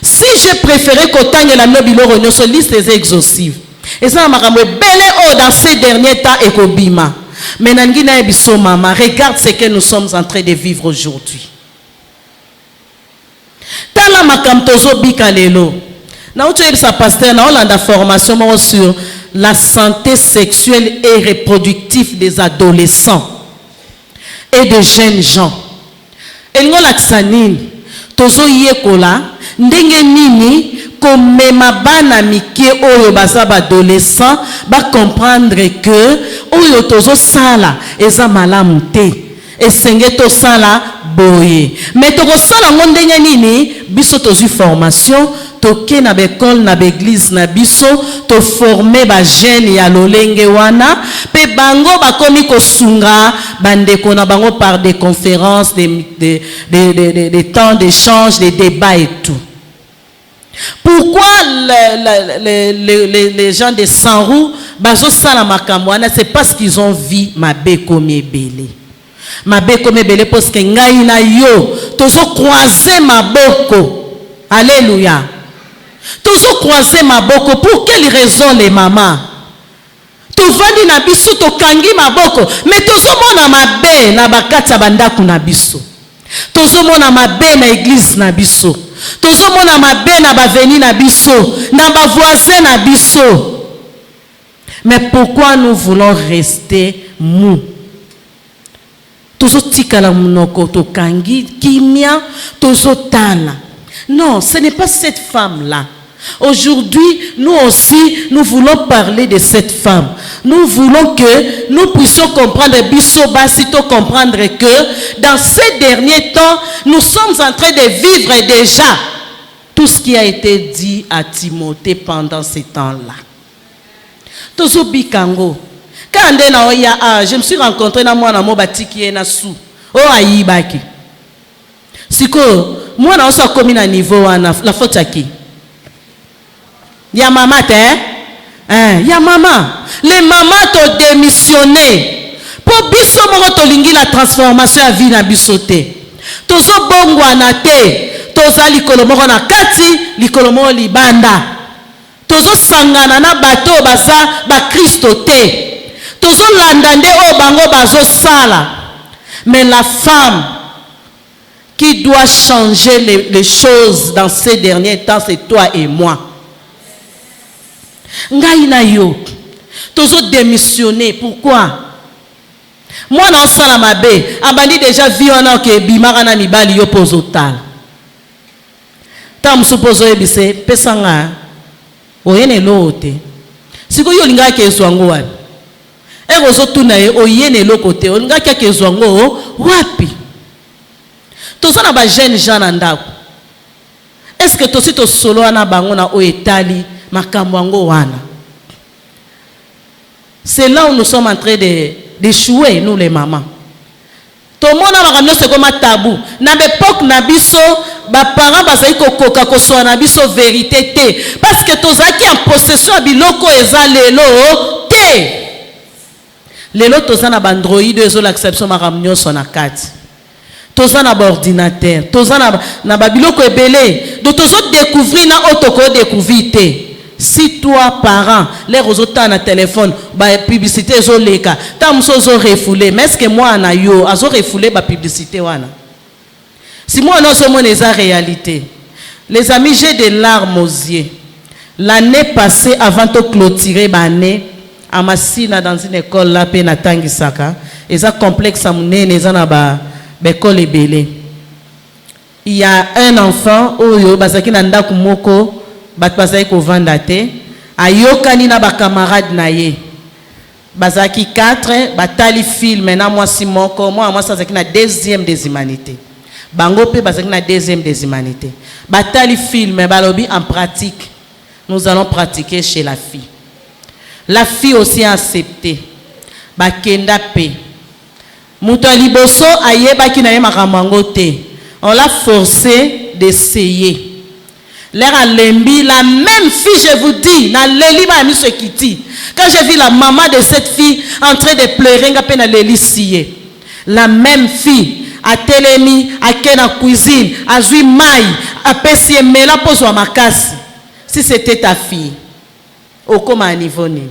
Si j'ai préféré qu'autant la nobilo renyo sur liste des exhaustive. Et ça m'a ramé belé dans ces derniers temps et kobima. Mais nangina ebiso mama, regarde ce que nous sommes en train de vivre aujourd'hui. Tala makam tozo bika lelo. Na uto ebisa pasteur na olanda formation sur la santé sexuelle et reproductive des adolescents et de jeunes gens. Elingola tsanini tozo yekola ndenge nini komema bana mike oyo baza ba adolescent ba comprendre que oyo tozo sala eza malamu te esenge to sala boye mais toko sala ndenge nini biso tozu formation toke na bekol na beglise na biso to former ba jeune ya lolenge wana pe bango bakomi kosunga bandeko na bango par des conférences des temps d'échange, des débats et tout. Pourquoi les gens de Sanrou bazo sala makambo wana? C'est parce qu'ils ont vu mabe comme ebele. Mabe comme ebele parce que ngai na yo tozo croiser maboko. Alléluia. Tozo croiser maboko. Pour quelle raison les mamans? Tovandi na biso to kangi maboko, mais tozo mona mabe na bakati bandaku na biso. Tozo mona mabe na église na biso. Tozo mona mabe na baveni na biso, na ba voisin na biso. Mais pourquoi nous voulons rester mou? Tozo tikala munoko to kangi kimia tozo tala. Non, ce n'est pas cette femme-là. Aujourd'hui, nous aussi, nous voulons parler de cette femme. Nous voulons que nous puissions comprendre, comprendre que dans ces derniers temps, nous sommes en train de vivre déjà tout ce qui a été dit à Timothée pendant ces temps-là. Tozo bikango. Quand je me suis rencontré dans moi na batiki na sou. Oh ayibaki. Siko, moi na osa komi na niveau la faute à qui? Ya maman te, ya maman. Les mamans t'ont démissionné. Pour biso moko to lingi la transformation à vie na bisote. Tozo bongwa na te, toza likolo moko na kati, likolo moko libanda. Tozo sangana na bato baza ba Kristo te. Tozo landande o bango bazo sala. Mais la femme qui doit changer les choses dans ces derniers temps, c'est toi et moi. Ngai na yo tozo démissionner. Pourquoi? Moi na osala mabe abandi déjà vi wana ke bimaka na mibali yo pozo tal tam supposo ebise pesanga oyene lote siko yo linga ke swango wapi tuna ye oyene lokote onga kia kezwango wapi toza na ba jeune gens na ndako est-ce que tosi to solo na bango na oetali makambo yango wana c'est là où nous sommes en train d'échouer nous les mamans tomona makambo c'est comme tabou na l'époque na biso ba parents bazali kokoka kosoa na biso vérité te parce que tozaki en possession ya biloko eza lelo te lelo toza na bandroid ezo l'acception makambo nyonso na kati toza na ordinateur toza na babiloko ebele donc tozo découvrir na otoko découvrir te si toi parent les résultats na téléphone ba publicité ezo leka ta muso zo refoulé mais est-ce que moi na yo azo refoulé ba publicité wana si moi non seulement les réalité les amis j'ai des larmes aux yeux l'année passée avant de clôturer l'année à Massina dans une école là pe na tangisaka eza complexe à munene eza na ba école ebele il y a un enfant oyo bazaki na ndako moko bat bazaki ko vanda te ayokani na ba camarade na ye bazaki 4 batali film na mwasi moko moi ça zaki na deuxième des humanités bango pe bazaki na deuxième des humanités batali film balobi en pratique nous allons pratiquer chez la fille aussi a accepté bakenda pe muto liboso ayebaki na ye makambo te on l'a forcé d'essayer l'air à lembi la même fille je vous dis na leli ba mi se kiti quand j'ai vu la maman de cette fille en train de pleurer nga pe na leli siye la même fille a telemi a kena cuisine a zui mai a pesi mela pozwa makasi si c'était ta fille okoma à niveau ni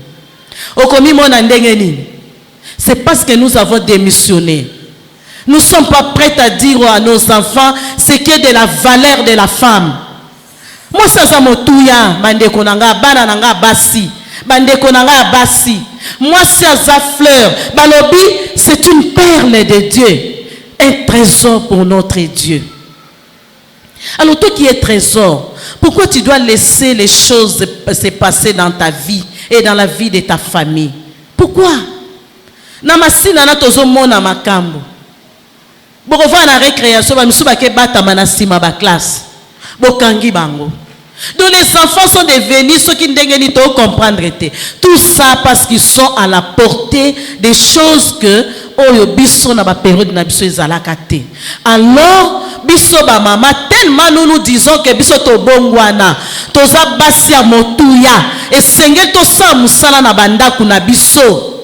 okomi mona ndenge nini c'est parce que nous avons démissionné. Nous ne sommes pas prêts à dire à nos enfants ce qui est de la valeur de la femme. Moi, ça ça motuya, bande konanga, bana nanga basi, bande konanga basi. Moi, ça ça fleur, balobi, c'est une perle de Dieu, un trésor pour notre Dieu. Alors toi qui es trésor, pourquoi tu dois laisser les choses se passer dans ta vie et dans la vie de ta famille? Pourquoi? Na masina na tozo mona makambo. Bokova na récréation ba misuba ke bata manasima ba classe. Bokangi bango. Donc les enfants sont devenus ceux qui ndengeni to comprendre te. Tout ça parce qu'ils sont à la portée des choses que oyo biso na ba période na biso ezalaka te. Alors biso ba mama tellement nous disons que biso to bongwana toza basi ya motuya esengeli to sa musala na bandaku na biso.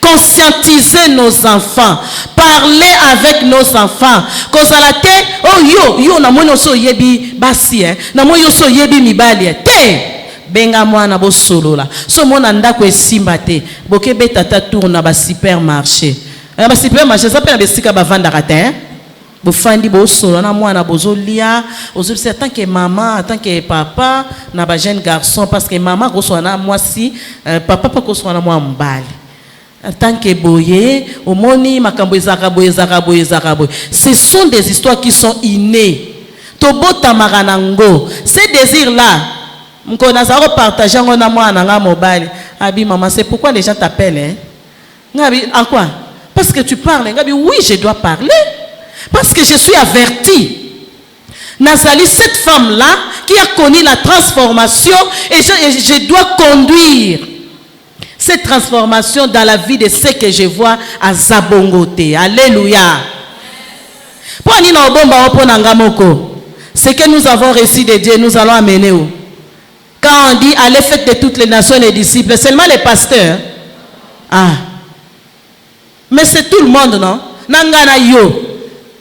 Conscientiser nos enfants, parler avec nos enfants. Kozalate, oh yo na moyo so yebi basi na moyo so yebi mibali te. Benga mwana bo solo la. So mona ndako esimba te. Boke betata tourna ba supermarché. Ba supermarché ça peut na besika ba vanda kate. Bo fandi bo solo na mwana bozo lia, ozo c'est tant que maman, tant que papa na ba jeune garçon parce que maman ko so na mwasi, papa pa ko so na mwa mbali. En tant que boye, au moni, makambo zakaboye. Ce sont des histoires qui sont innées. Tobo tamaranango. Ces désirs-là, m'konazaro partager on a moi nanga mobile. Abi maman, c'est pourquoi les gens t'appellent hein? Ngabi en quoi? Parce que tu parles. Ngabi oui, je dois parler. Parce que je suis averti. Nazali, cette femme-là qui a connu la transformation et je dois conduire cette transformation dans la vie de ceux que je vois à Zabongote. Alléluia. Ce que nous avons reçu de Dieu, nous allons amener où? Quand on dit allez faire de toutes les nations les disciples, seulement les pasteurs. Ah. Mais c'est tout le monde, non? Nangana yo.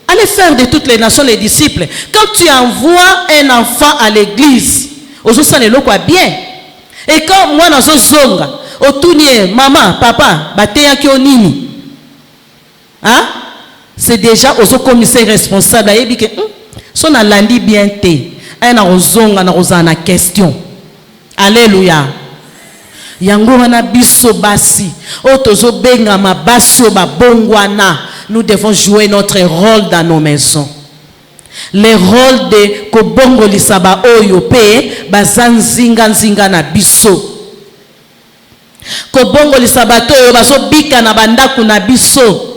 Allez faire de toutes les nations les disciples. Quand tu envoies un enfant à l'église, bien. Et quand moi dans ce zonga, Otunie, maman, papa, bateya ki onini. Hein? C'est déjà aux commissaires responsables. Il dit que son a landi bien té. Un a ozonga na ozana question. Alléluia. Yango wana biso basi. Otozo benga ma basio ba bongwana. Nous devons jouer notre rôle dans nos maisons. Le rôle de kobongo lisaba oyo pe bazanzinga nzinga na biso. Kobongo li sabato yo baso bika na bandaku na biso.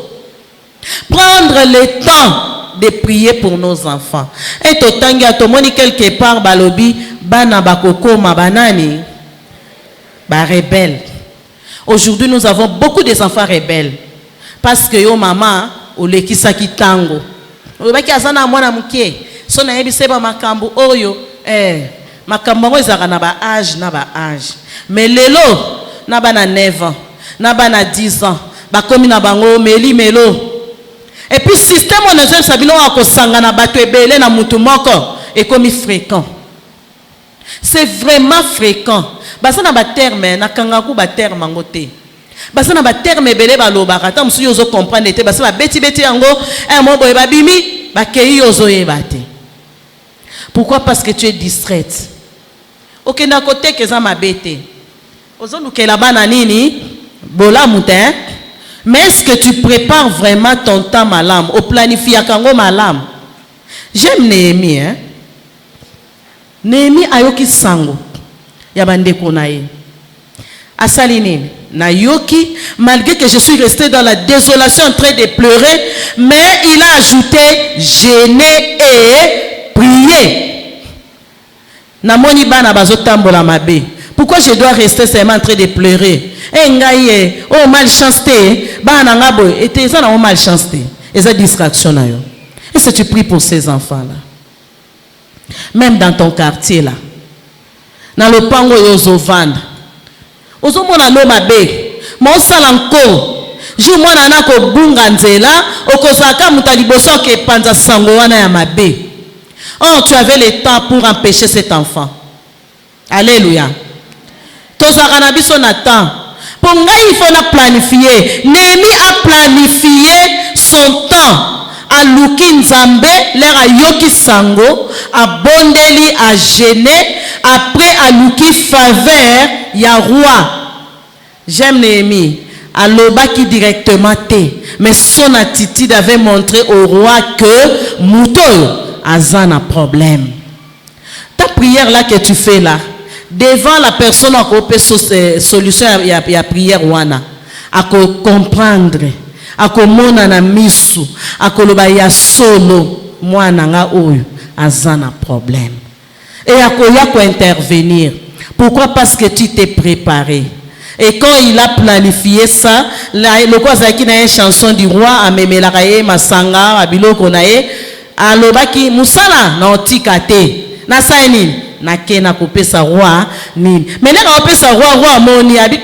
Prendre le temps de prier pour nos enfants. Et totangi atomoni quelque part balobi bana bakokoma banani ba rebelle. Aujourd'hui nous avons beaucoup des enfants rebelles parce que yo maman olekisa kitango. Obaki azana mwana muke so na yebi seba makambo oyo makambo ngo ezaka na ba âge mais lelo na bana 9 ans na bana 10 ans bakomi na bango melo. Et puis système on a sabino akosanga na bato ebele na mutu moko et comme fréquent. C'est vraiment fréquent. Basa na ba terme na kangaku ba terme ngote. Basa na ba terme ebele balobaka ta musu yozo comprendre te basa ba beti yango mo boye ba bimi ba kei yozo yebate. Pourquoi? Parce que tu es distraite. OK na côté que ça ma bête. Ozo lukela bana nini bola mutin. Mais est-ce que tu prépares vraiment ton temps malam? Au planifie à Kango malam. J'aime Néhémie. Néhémie ayoki sango. Yabande konaye. Asaline. Nayoki. Malgré que je suis resté dans la désolation en train de pleurer. Mais il a ajouté jeûner et prier. Namoni bana bazotambola mabe. Pourquoi je dois rester seulement en train de pleurer? Oh malchancité, et ça n'a malchancité. Et ça distraction. Et si tu pries pour ces enfants-là, même dans ton quartier là, dans le pango yozo vendre, ozo mona no mabe, mon salanko, jou mona na ko bunga nzela, okozaka mutaliboso ke panza sango wana ya mabe. Oh, tu avais le temps pour empêcher cet enfant. Alléluia. Tozaka na biso na temps. Pour nga il faut la planifier. Néhémie a planifié son temps. A luki nzambe, l'air a yoki sango, a bondeli, a gêné, après a luki faveur, ya roi. J'aime Néhémie. A lobaki directement te. Mais son attitude avait montré au roi que Mouto a un problème. Ta prière là que tu fais là, devant la personne à côté solution il y a prière wana à comprendre à komona na misu à koloba ya solo mwana nga oyo azana problème et à ko intervenir. Pourquoi? Parce que tu t'es préparé. Et quand il a planifié ça, le quoi ça qui na une chanson du roi a memelakaye masanga abiloko nae alobaki musala na otikate na saini na kena kopesa roi nini mais na kopesa roi moni abi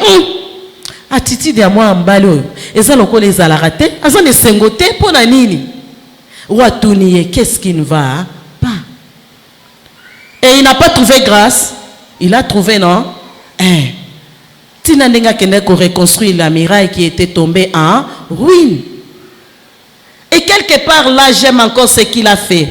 attitude ya moi mbalo eza lokola ezalaka te aza ne sengote pona nini roi tuniye qu'est-ce qui ne va pas et il n'a pas trouvé grâce, il a trouvé non tina ndenga kende ko reconstruire la muraille qui était tombée en ruine. Et quelque part là j'aime encore ce qu'il a fait.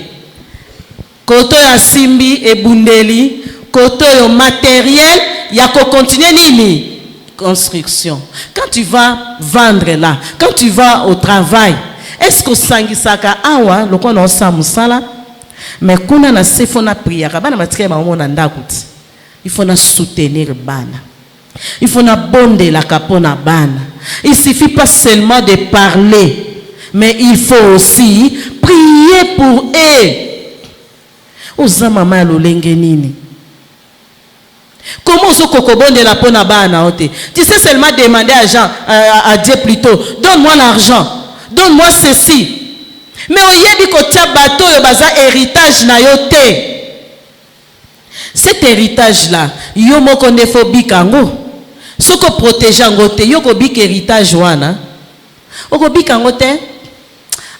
Koto ya simbi et bundeli, koto yo matériel, ya ko continuer nini construction. Quand tu vas vendre là, quand tu vas au travail, est-ce que sangisaka awa loko na osamusala? Mais kuna na sefona prière, bana matika ba mona ndakuti. Il faut na soutenir bana. Il faut na bonde la kapona bana. Il suffit pas seulement de parler, mais il faut aussi prier pour eux. Oza mama lolenge nini? Comment on kokobonde la pona bana ote? Tu sais seulement demander à Dieu plutôt, donne-moi l'argent, donne-moi ceci. Mais oyebi kotia bato yo baza héritage na yo te. Cet héritage là, yo moko ndefo bikango. Soko protéger ngo te, yo ko bik héritage wana. Oko bikango te.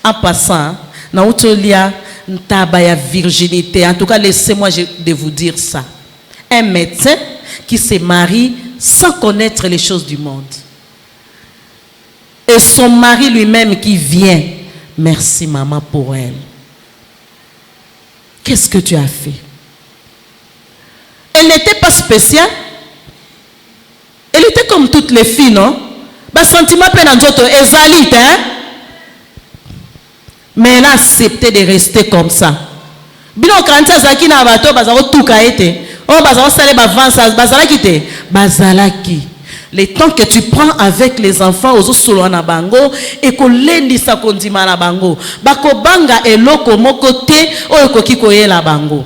En passant, na utolia ntaba ya virginité. En tout cas, laissez-moi de vous dire ça. Un médecin qui se marie sans connaître les choses du monde. Et son mari lui-même qui vient. Merci maman pour elle. Qu'est-ce que tu as fait? Elle n'était pas spéciale. Elle était comme toutes les filles, non? Bah, sentiment peine en d'autres, ezalite, hein? Mais elle a accepté de rester comme ça. Bilo kantia zaki na bato bazao tuka ete. Oh bazao sale ba vansa bazalaki te. Bazalaki. Le temps que tu prends avec les enfants ozo solo na bango et ko lendisa kondima na bango bako banga eloko moko te oyo koki koyela bango.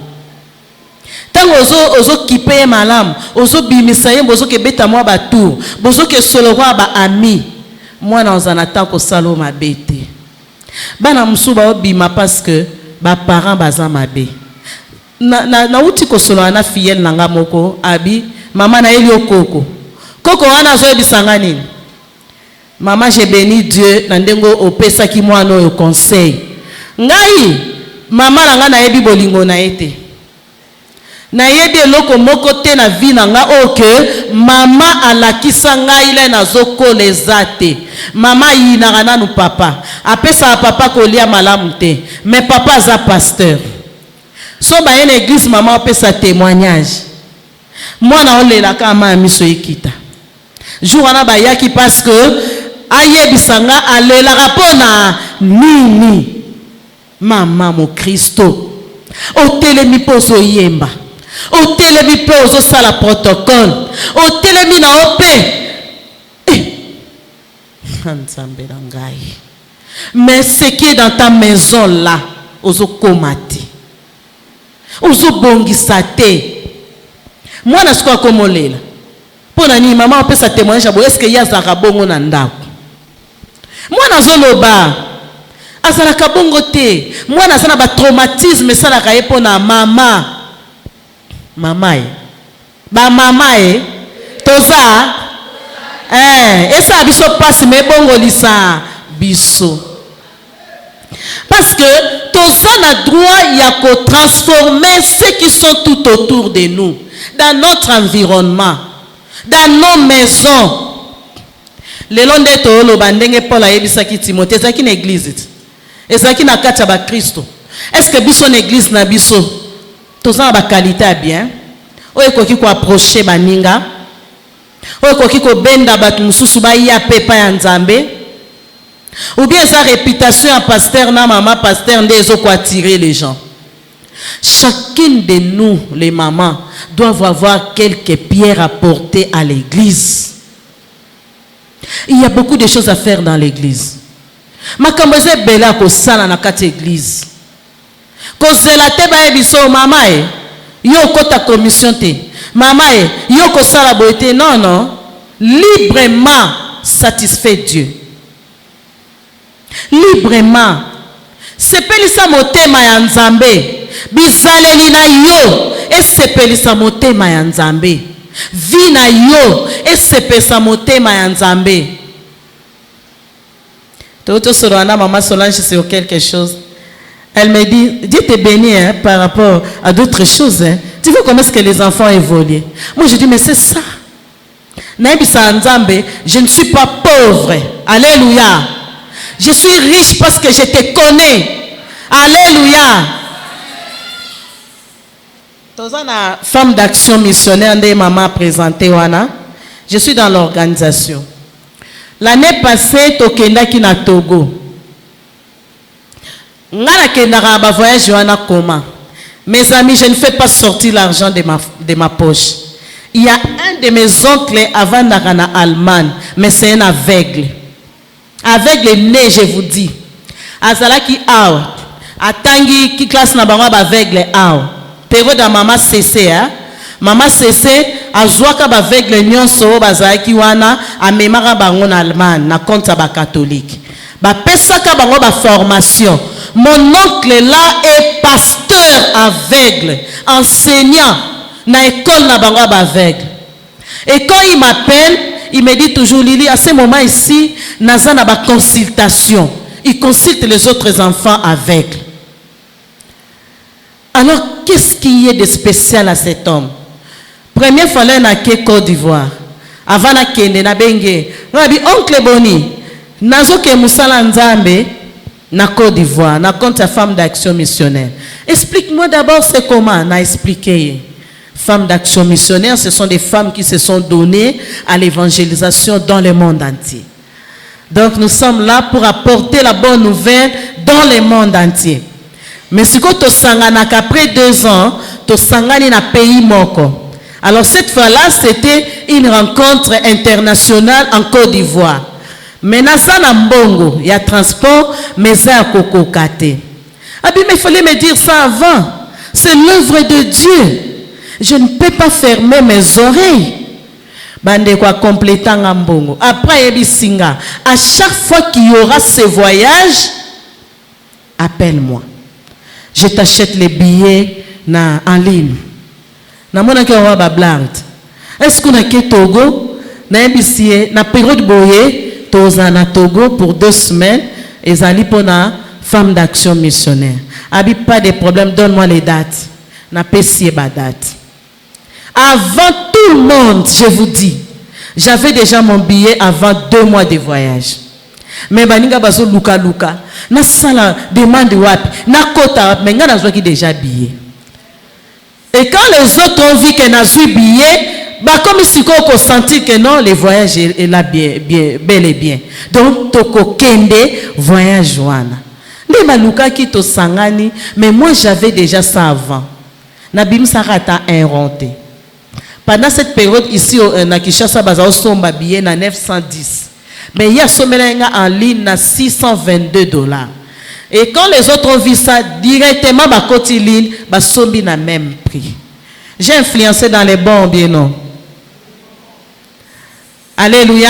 Tango ozo kipe malam ozo bimisa ye bozo ke beta mwa batour bozo ke solo kwa ba ami mwana ozana tanko salo mabete bana musuba obima parce que ba parents baza mabe na uti ko solo na fiyel nanga moko abi mama na eli okoko koko wana zo bisanga nini maman j'ai béni Dieu na ndengo opesa ki mwana oyo conseil ngai mama nanga na yebi bolingo na ete na yebi eloko moko te na vie na nga oke mama alakisa ngai le nazokola eza te mama yinaka nanu papa apesa papa kolia malamu te mais papa aza pasteur so baye na église mama opesa témoignage mwana olelaka ama miso ekita jour wana bayaki parce que ayebisanga alelaka pona nini mama mo Kristo otelemi po ozoyemba otelemi po ozosala protocole otelemi na ope Nzambe na ngai mais ce qui est dans ta maison là ozokoma te ozobongisa te mwana siko akomolela pona ni mama opesa témoignage abo est-ce que yazaka bongo na ndako mwana azoloba azalaka bongo te mwana azana ba traumatisme esalaka ye pona mama e ba mama e toza esa biso pasi me bongo lisa biso parce que toza na droit ya ko transformer ceux qui sont tout autour de nous dans notre environnement dans nos maisons. Le long de tolo bandenge Paul ayebisaki Timothée ezaki na église ezaki na kati ya ba Kristo. Est-ce que biso na église na biso toza ba qualité bien oyo koki ko approcher baninga oyo koki ko benda batu mususu ba ya pepa ya Nzambe ou bien sa réputation à pasteur na maman pasteur ndezo ko attirer les gens. Chacune de nous les mamans doivent avoir quelques pierres à porter à l'église. Il y a beaucoup de choses à faire dans l'église. Makamboze bela ko sala na kati église. Ko zela te ba ebiso mama e yo kota commission te. Mama e yo ko sala boite non librement satisfait Dieu. Librement. Sepelisa motema ya Nzambe. Bizaleli na yo esepelisa motema ya Nzambe. Vi na yo esepesa motema ya Nzambe. Toto Sorana, maman Solange sur quelque chose. Elle me dit, Dieu te bénit par rapport à d'autres choses. Tu vois comment est-ce que les enfants évoluent. Moi je dis, mais c'est ça. Naibisa Nzambe, je ne suis pas pauvre. Alléluia. Je suis riche parce que je te connais. Alléluia. Tozana femme d'action missionnaire de maman présenté wana. Je suis dans l'organisation. L'année passée, tokendaki na Togo. Ngana kendaka ba voyage wana comment? Mes amis, je ne fais pas sortir l'argent de ma poche. Il y a un de mes oncles avant d'arriver en Allemagne, mais c'est un aveugle. Aveugle né, je vous dis. Azalaki aw. Atangi ki classe na bango ba aveugle aw. Période da maman CC Maman CC azwaka ba aveugle nyonso bazalaki wana amemaka bango na Allemagne na compte ba catholique. Ba pesaka bango ba formation. Mon oncle là est pasteur aveugle, enseignant na école na bango ba aveugle. Et quand il m'appelle, il me dit toujours, Lili, à ce moment ici, Naza n'a pas consultation. Il consulte les autres enfants aveugles. Alors, qu'est-ce qu'il y a de spécial à cet homme? Première fois, là, na Côte d'Ivoire. Avant na kende na benge. Rabi, oncle Boni, nazo ke musala Nzambe na Côte d'Ivoire, na compte sa femme d'action missionnaire. Explique-moi d'abord c'est comment, na expliqué. Femmes d'action missionnaire, ce sont des femmes qui se sont données à l'évangélisation dans le monde entier. Donc nous sommes là pour apporter la bonne nouvelle dans le monde entier. Mais si tu sangana qu'après 2 ans, tu sangani na pays moko. Alors cette fois-là, c'était une rencontre internationale en Côte d'Ivoire. Maintenant, ça n'a mbongo, il y a transport, mais ça a coco kate. Ah bien, mais il fallait me dire ça avant. C'est l'œuvre de Dieu. Je ne peux pas fermer mes oreilles. Bande quoi complétant mbongo. Après, Ebisinga, à chaque fois qu'il y aura ces voyages, appelle-moi. Je t'achète les billets en ligne. Na mona ke wa ba blanc. Est-ce qu'on a ke Togo na ebisie na période boye toza na Togo pour 2 semaines et zali pona femme d'action missionnaire. Abi pas de problème, donne-moi les dates. Na pesie ba date. Avant tout le monde, je vous dis, j'avais déjà mon billet avant 2 mois de voyage. Mais baninga baso luka na sala demande wapi na kota mais nga nazwa ki déjà billet. Et quand les autres ont vu qu'elle a eu billet, bah comme si on sentit que non, le voyage est là bel et bien. Donc toko kende voyage wana. Les maluka ki to sangani, mais moi j'avais déjà ça avant. Nabim sarata inventé. Pendant cette période ici na Kinshasa bazao somba billet na 910. Mais il y a sommelenga en ligne na $622. Et quand les autres ont vu ça, directement, ma côté ligne, ma sombi n'a même prix. J'ai influencé dans les bons, bien non. Alléluia.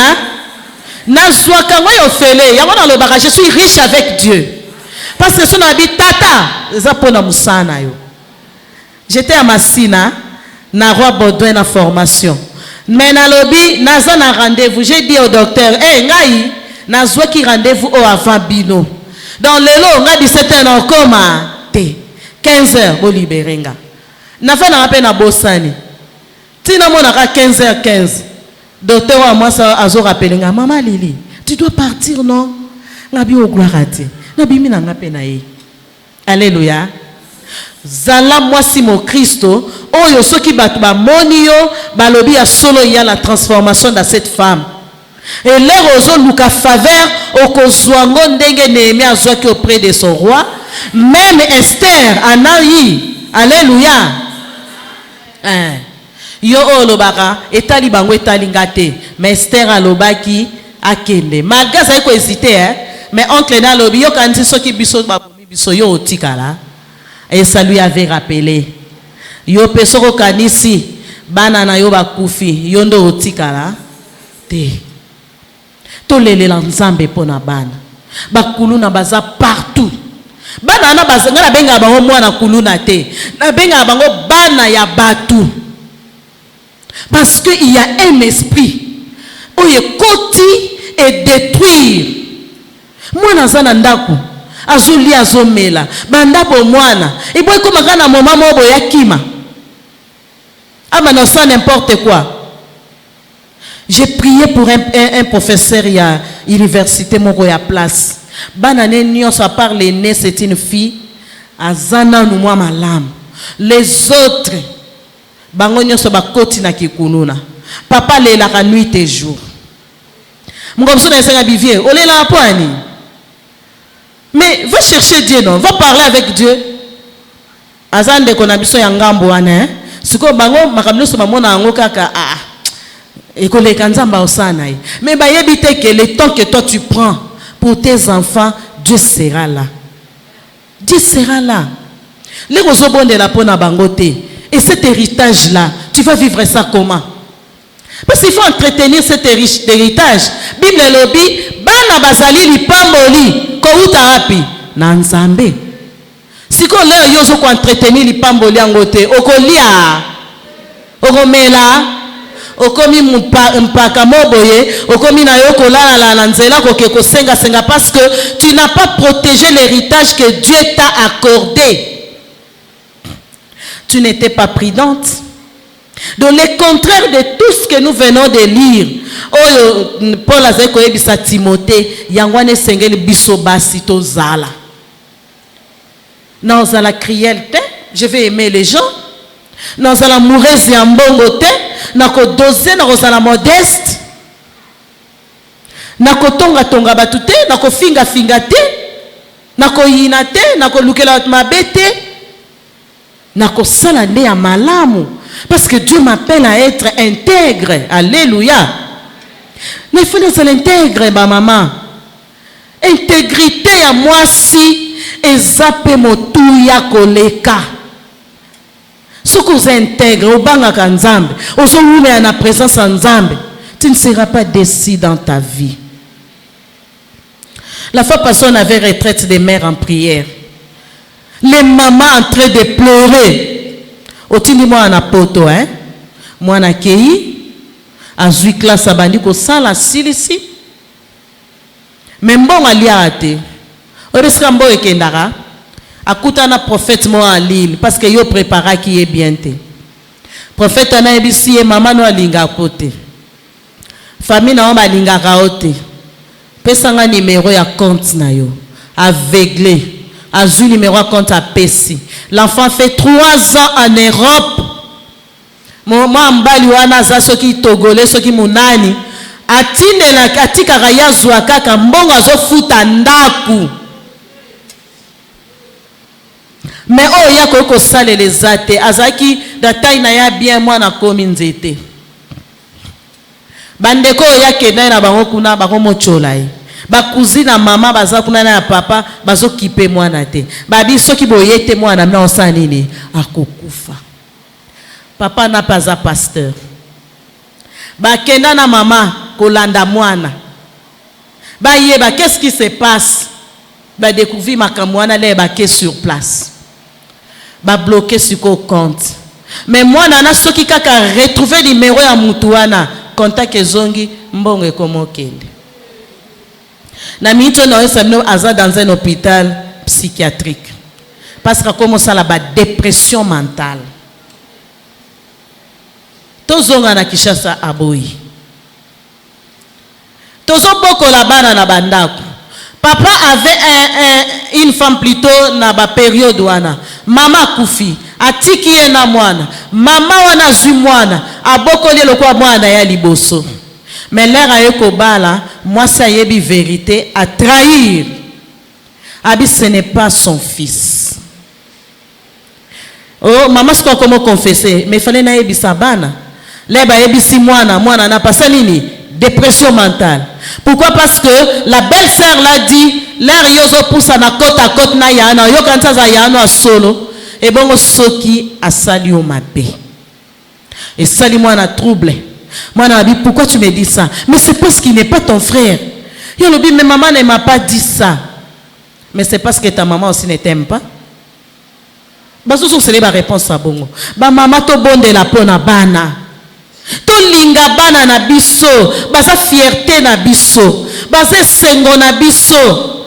Je suis riche avec Dieu. Parce que son habit tata, j'étais à Massina, na roi Baudouin en formation. Mais na lobby, naza na rendez-vous. J'ai dit au docteur, hey, ngai, nazwa ki rendez-vous au avant bino. Dans le lot, on a 17 ans, comme 15h, vous libérez. Na fait na rappel na Bossani. Tina mon a 15h15. Docteur à moi ça azo rappelé maman Lili, tu dois partir non? Nabi au gloire à Dieu. Nabi mi na ngapena ye. Alléluia. Zala moi si mon Christo, oyo soki batu ba moni yo, balobi ya solo ya la transformation de cette femme. Et leur ozo luka faveur au kozwango ndenge Néhémie azwaki auprès de son roi. Même Esther anayi. Alléluia. Yo olobaka etali bango etali ngate. Mais Esther alobaki akende. Malgré ça ko hésiter mais oncle na lobi yo kanti soki biso bakomi biso yo otikala. Et ça lui avait rappelé. Yo pesoko kanisi bana na yo bakufi yo ndo otikala te. Tolele la nzambe pona bana. Bakuluna baza partout. Bana na bazanga na benga bango mwana kuluna te. Na benga bango bana ya batu. Parce que il y a un esprit où il koti et détruire. Mwana zana ndaku azuli azomela bandapo mwana iboy koma kana mama mobo yakima. Ama non ça n'importe quoi. J'ai prié pour un professeur à l'université Moroya Place. Banane nyonso à part l'aîné, c'est une fille. Azana nous moi malam. Les autres, bango nyonso bakoti na kikununa. Papa le la nuit et jour. Mungomso na senga bivier, ole la poani. Mais va chercher Dieu non, va parler avec Dieu. Azande konabiso ya ngambo wana. Siko bango makamno so mamona ngo kaka et que les kanzamba osana. Mais bayebite que le temps que toi tu prends pour tes enfants, Dieu sera là. Dieu sera là. Les rosobonde la pona bangote. Et cet héritage là, tu vas vivre ça comment? Parce qu'il faut entretenir cet héritage. Bible lobi bana bazali lipamboli ko utarapi na nzambe. Si ko le yozo ko entretenir lipamboli angote, okolia okomela okomi mpaka moboye okomi na yoko la na nzela kokeko senga parce que tu n'as pas protégé l'héritage que Dieu t'a accordé. Tu n'étais pas prudente. Donc le contraire de tout ce que nous venons de lire, Paul a dit à Timothée, yangwane sengeli biso basi to zala. Non à la cruauté, je vais aimer les gens. Non à la mauvaise yambongote. Nako doser na kozala modeste nako tonga tonga batute nako finga finga te nako yina te nako lukela mabete nako sala nde ya malamu Parce que Dieu m'appelle à être intègre. Alléluia. Mais il faut être intègre, ma maman. Intégrité à moi si ezape motuya koleka. Ce que vous intègrez au banga nzambe, aujourd'hui à la présence en nzambe, tu ne seras pas déçu dans ta vie. La fois passée, on avait retraite des mères en prière. Les mamans en train de pleurer. Otini moi en apoto, hein? Moi en accueilli. Azui classe à bandi ko sala silisi. Mais bon aliate. Oreska mbo ekendara. Akuta na prophète moi en Lille parce que yo prépara qui est bien te. Prophète na ebisi e maman no alinga pote. Famille na ba linga kaote. Pesanga numéro ya compte na yo. Aveuglé. Azul numéro à compte à Pessi. L'enfant fait 3 ans en Europe. Moi, mbali wana za soki togolais soki munani. Atine la katika raya zuaka kambonga zo futa ndaku. Mais oh ya ko sale les ate. Azaki datai na ya bien moi na komi nzete. Bandeko ya kenda na bango kuna bango mocholai. Ba cousine maman baza kuna na papa bazo kipe mwana te babi soki boyete mwana na osanini akokufa papa na pas a pasteur ba kenda na maman kolanda mwana ba yeba qu'est-ce qui se passe ba découvrir makamwana le ba ke sur place ba bloquer sur compte mais mwana na soki kaka retrouver numéro ya mutuana contact ezongi mbongo ekomokende. Na minute na osamno aza dans un hôpital psychiatrique parce que comme ça la dépression mentale tozonga na Kishasa aboyi tozo boko la bana na bandako papa avait une femme plutôt na ba période wana mama kufi atiki ye na mwana mama wana zui mwana abokoli lokwa mwana ya liboso. Mais l'air a eu bala, moi ça y est vérité, à trahir. Abi ce n'est pas son fils. Oh maman ce qu'on comment confesser, mais fallait na yebi sabana. Leba yebi si mwana n'a pas ça nini dépression mentale. Pourquoi? Parce que la belle-sœur l'a dit, l'air yozo poussa na côte à côte na yana, yo kanta za yana solo, et bon soki a sali o mabe. Et sali mwana trouble. Moi, pourquoi tu me dis ça? Mais c'est parce qu'il n'est pas ton frère. Il dit, mais maman ne m'a pas dit ça. Mais c'est parce que ta maman aussi ne t'aime pas. C'est la réponse à bongo. Maman, to bonde la pona bana. To linga bana na biso. Baza fierté na biso. Baza sengo na biso.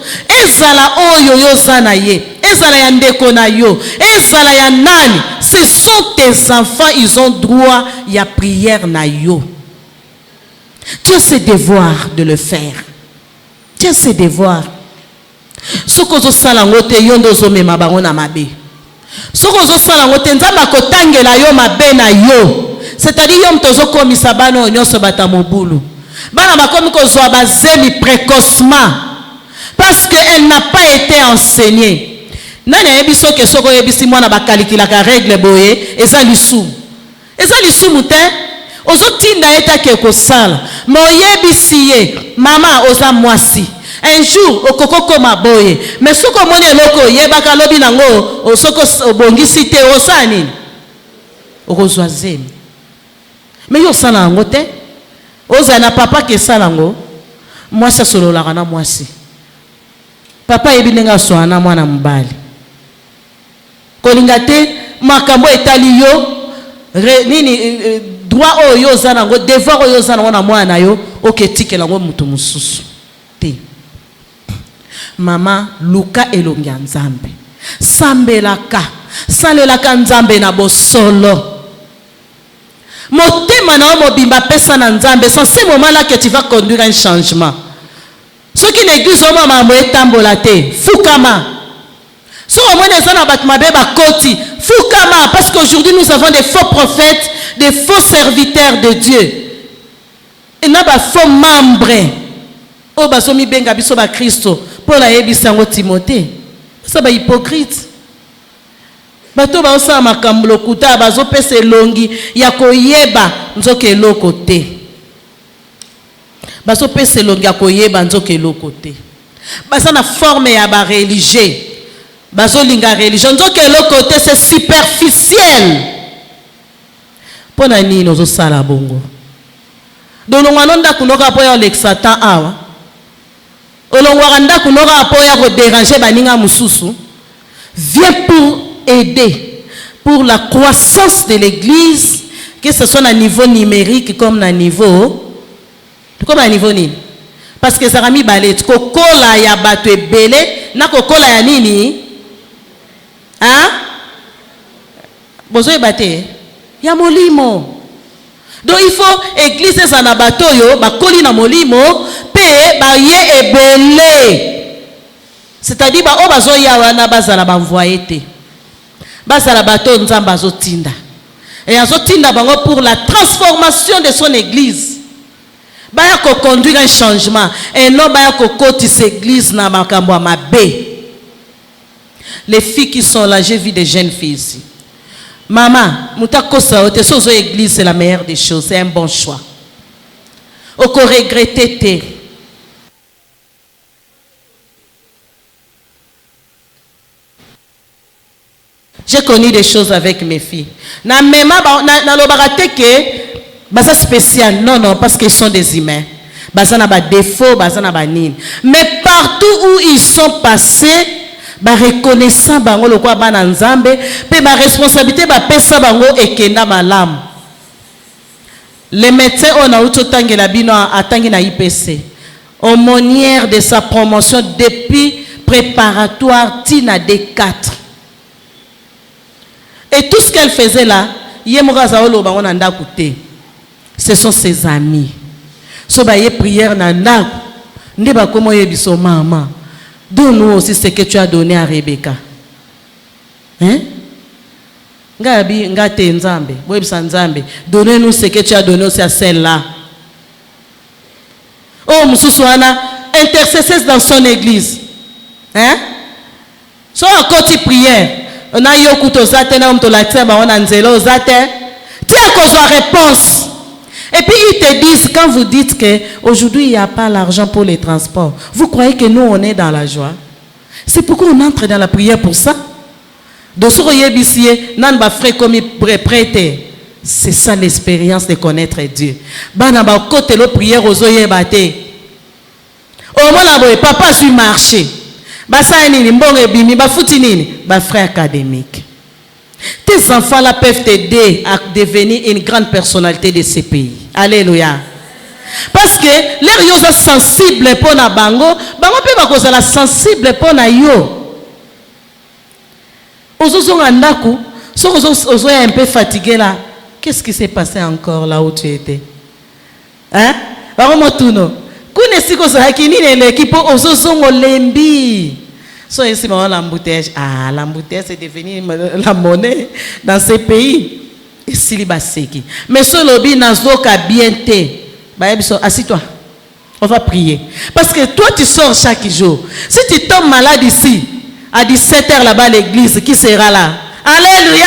Ezala oyo yo zana ye. Ezala ya ndeko na yo. Ezala ya nani. Ce sont tes enfants, ils ont droit à prière na yo. Tu as ce devoir de le faire. Tu as ce devoir. Ce que vous salangote yondo zo mema bango na mabe. Ce que vous salangote nzamba ko tangela yo mabe na yo. C'est-à-dire yom tozo komisa bano nyonso bata mobulu. Bana bakomi ko zo bazemi précocement parce qu'elle n'a pas été enseignée. Nani ebiso ke soko ebisi mwana bakalikila ka règle boye eza lisu mute ozotinda eta ke ko sala moyebisi ye mama oza mwasi un jour okoko koma boye mais soko moni eloko yebaka lobi nango osoko obongisi te osani okozwa zemi mais yo sala ngo te oza na papa ke sala ngo mwasi solola na mwasi papa ebinenga swana mwana mbali kolingate makambo etali yo nini droit oyo zana ngo devoir oyo zana na mwana yo oketikela ngo mutu mususu te mama luka elongi ya nzambe sambelaka salelaka nzambe na bosolo motema na mobimba pesa na nzambe sans ce moment là que tu vas conduire un changement ce qui l'église au moment etambola te fukama. So au moins les gens koti fukama parce qu'aujourd'hui nous avons des faux prophètes, des faux serviteurs de Dieu. Et n'a pas faux membres. Oh basomi benga biso ba Christo pour la yebisango Timothée. Ça ba hypocrite. bato baosala makambo lokuta bazopesa elongi ya koyeba nzoka eloko te. Bazopesa elongi ya koyeba nzoka eloko te. Baza na forme ya ba religieux. Bazolinga religion nzoka eloko te, c'est superficiel. Pona nini ozosala bongo? Dolongwa ndako noka po ya l'exatan awa. Olongwa ndako noka po ya ko déranger baninga mususu. Viens pour aider, pour la croissance de l'église, que ce soit à niveau numérique comme à niveau ni. Parce que ça a mis balé, kokola ya bato ebele, na kokola ya nini? Hein? Bozo ebate, ya molimo. Donc il faut église ça na bato yo, bakoli na molimo, pe ba ye ebele. C'est-à-dire ba o bazo ya wana bazala ba envoyer te. Bazala bato nzamba azotinda. Et azotinda bango pour la transformation de son église. Baya ko conduire un changement et non baya ko kotisa église na makambo ya mabe. Les filles qui sont là, j'ai vu des jeunes filles ici. Maman, mutakosa ote sozo église c'est la meilleure des choses, c'est un bon choix. Oko regretter te. J'ai connu des choses avec mes filles. Na mema na lo barate que basa spécial. Non, parce qu'ils sont des humains. Basa na ba défaut, basa na ba nini. Mais partout où ils sont passés, ba reconnaissant bango lo kwa bana nzambe, pe ba responsabilité ba pesa bango ekenda malam. Les médecins on a utotangi la bino atangi na IPC. Aumônière de sa promotion depuis préparatoire tina D4. Et tout ce qu'elle faisait là, ce sont ses amis. So ba ye prière na na, ndeba komo yebiso maman. Donne-nous aussi ce que tu as donné à Rebecca. Hein? Ngabi ngate nzambe, boyebisa nzambe. Donnez-nous ce que tu as donné aussi à celle-là. Oh mususuana, intercesseuse dans son église. Hein? So à côté prière. On a eu un couteau zate na mtolatia ba on a nzelo zate. Tu as cause réponse. Et puis ils te disent quand vous dites que aujourd'hui il n'y a pas l'argent pour les transports. Vous croyez que nous on est dans la joie? C'est pourquoi on entre dans la prière pour ça. Donc sur yebisie nan ba frère comme prêter. C'est ça l'expérience de connaître Dieu. Bana ba côté lo prière aux oyebate. Au moins boy papa suis marché. Basa nini mbonge bimi bafuti nini ba frère académique. Tes enfants là peuvent t'aider à devenir une grande personnalité de ce pays. Alléluia. Parce que les yo sont sensibles pour na bango pe ba kozala sensible pour na yo. Ozozo ngandaku, ozo un peu fatigué là. Qu'est-ce qui s'est passé encore là où tu étais? Hein? Ba tuno. Kune siko sa hakini l'équipe ozozo lembi. So ici l'embouteillage. Ah, l'embouteillage c'est devenu la monnaie dans ces pays. Et silibaseki. Mais ce lobby nazoka bien te. Ba yebiso assis-toi. On va prier. Parce que toi tu sors chaque jour. Si tu tombes malade ici à 17h là-bas l'église, qui sera là? Alléluia.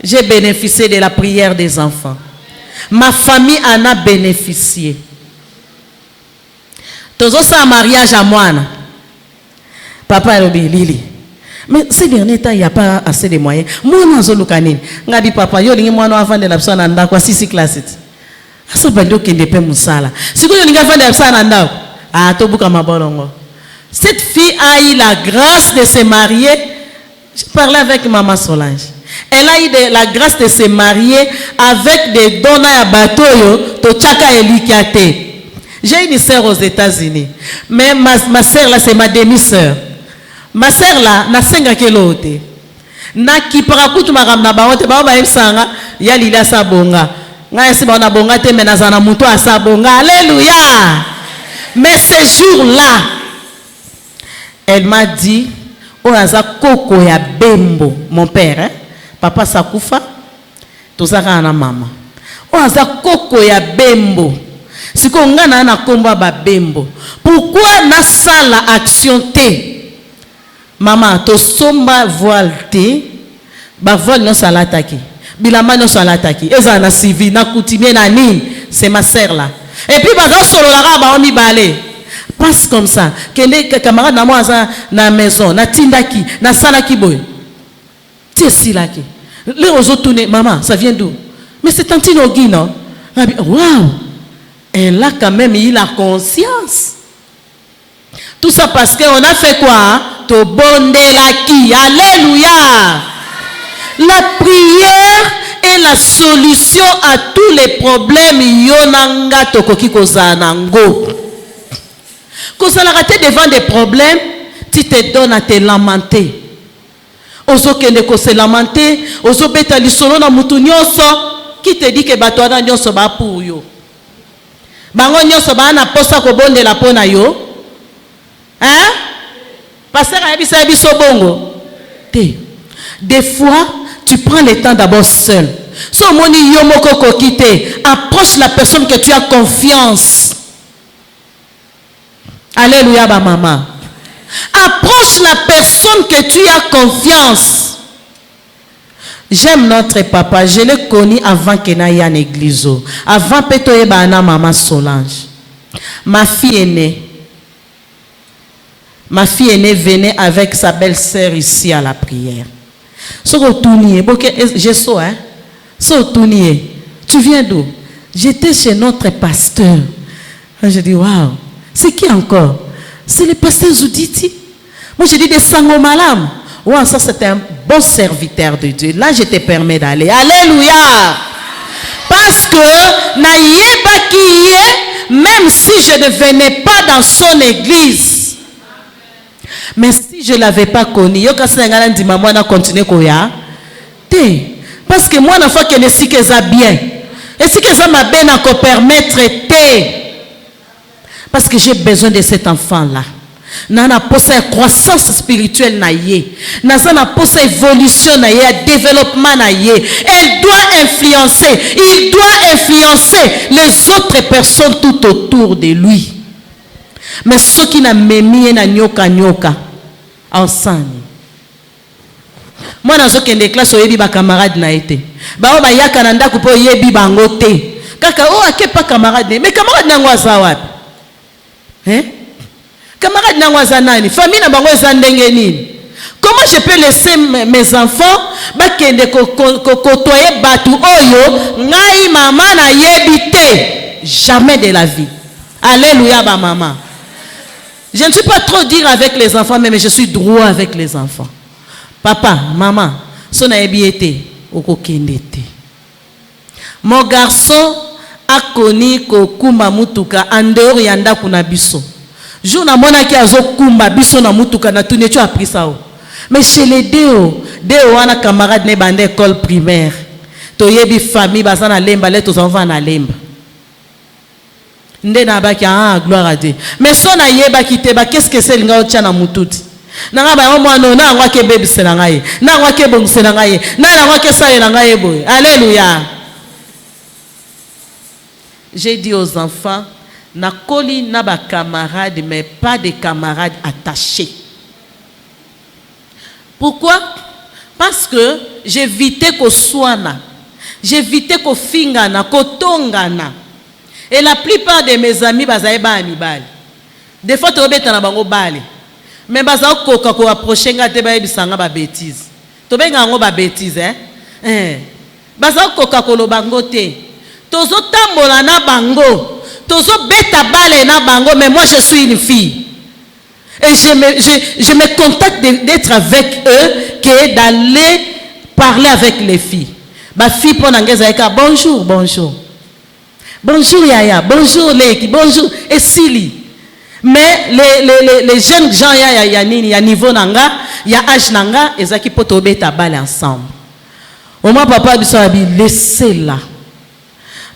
J'ai bénéficié de la prière des enfants. Ma famille en a bénéficié. Tozo sa mariage à moi. Papa et Lili. Mais ces derniers temps, il n'y a pas assez de moyens. Moi, je suis là. Je papa, yo lingi mwana afande la psa nanda kwa sisi classes. Asa bando kende pe musala. Siku yo lingi afande la psa nanda. Ah, to buka mabolongo. Cette fille a eu la grâce de se marier. Je parlais avec maman Solange. Elle a eu la grâce de se marier avec des dons à batoyo to chaka elikate. J'ai une sœur aux États-Unis. Mais ma sœur là, c'est ma demi-sœur. Ma sœur là, na senga kelote. Na kiparakutu maramna baote, ba imsanga, ya lila sabonga. Nga yesi ba na bonga te menazana muto asabonga. Alléluia. Mais ce jour-là, elle m'a dit, on a za koko ya bembo, mon père, hein? Papa Sakoufa, tout ça na maman. On a za koko ya bembo. Si on a combat ba bembo. Pourquoi na sala action te? Maman, to somba voile te, ba voile non salataki. Bilama non salataki. Eza na civi, na coutumier na nini, c'est ma sœur là. Et puis baza solo la ba omi balé. Passe comme ça. Kende camarade na moi na maison, na tindaki, na salaki boy. Tiesi laki. Les autres tournent, maman, ça vient d'où? Mais c'est Tantine Ogui, non? Waouh! Elle a quand même eu la conscience. Tout ça parce qu'on a fait quoi? To bonde la qui? Alléluia! La prière est la solution à tous les problèmes. Yonanga tokoki kozanango. Quand ça l'a raté devant des problèmes, tu te donnes à te lamenter. Ozo kende ko se lamenter, ozo beta lisolo na mutu nyonso, qui te dit que bato na nyonso ba pour yo. Bango nyonso ba na posa ko bonde la pona yo. Hein? Pasteur a bisa biso bongo. Te. Des fois, tu prends le temps d'abord seul. So moni yo moko ko kite, approche la personne que tu as confiance. Alléluia ba maman. Approche la personne que tu as confiance. J'aime notre papa. Je l'ai connu avant qu'il n'aille en église. Avant Petoye Bana maman Solange. Ma fille aînée venait avec sa belle-sœur ici à la prière. Je sais, hein? Tu viens d'où? J'étais chez notre pasteur. Je dis, waouh, c'est qui encore? C'est le pasteur Zouditi. Moi, je dis des sangomalam. Ouais, ça, c'est un bon serviteur de Dieu. Là, je te permets d'aller. Alléluia. Parce que, même si je ne venais pas dans son église, mais si je ne l'avais pas connu, parce que moi, il faut que je sais que ça bien. Et si que ça m'a bien encore permettre de parce que j'ai besoin de cet enfant-là. Nana posa croissance spirituelle na ye. Nana posa évolution na ye, développement na ye. Elle doit influencer. Il doit influencer les autres personnes tout autour de lui. Mais ceux qui n'a même na nyoka nyoka ensemble. Moi dans ce que classe oyebi ba camarade na été. Ba o ba yaka na ndako po yebi bango te. Kaka o ake pas camarade mais camarade nango azawapi. Hein? Camarade Nangwazanani, famille na bango ezandenge nini? Comment je peux laisser mes enfants bakende kotoyer batu oyo ngai mama na yebite? Jamais de la vie. Alléluia ba maman. Je ne suis pas trop dire avec les enfants mais je suis droit avec les enfants. Papa, maman, son yebiete okokende te. Mon garçon a connu kokuma mutuka en dehors yanda kuna biso. Jour na mona ki azokumba biso na mutuka na tuni tu as pris ça. Mais chez les deux wana camarade ne bande école primaire. To yebi famille bazana lemba les tos enfants na lemba. Nde na ba ki gloire à Dieu. Mais son na yeba ki te ba qu'est-ce que c'est linga otia na mututi. Na ba mo no na ngwa ke baby sela ngai. Na ngwa ke bong sela ngai. Na ngwa ke sa yela ngai boy. Alléluia. J'ai dit aux enfants, na koli na ba camarades, mais pas des camarades attachés. Pourquoi? Parce que j'évitais qu'on soana, j'évitais qu'on fingana, qu'on tongana. Et la plupart de mes amis, bazaïba amibali. Des fois, tu obéis na bango bali. Mais bazaï koka ko approcher ngate ba ebisanga ba bêtise. To benga ngo ba bêtise, hein? Bazaï koka ko lo bango te. Tozo tambola na bango, tozo beta bale na bango, mais moi je suis une fille. Et je me contente d'être avec eux que d'aller parler avec les filles. Ma fille pour n'engagez bonjour, bonjour. Bonjour Yaya, bonjour Leki, bonjour Esili. Mais les jeunes gens, il y a niveau nanga, il y a âge nanga, et ça qui peut tomber ta balle ensemble. Au moins papa dit ça, laissez là.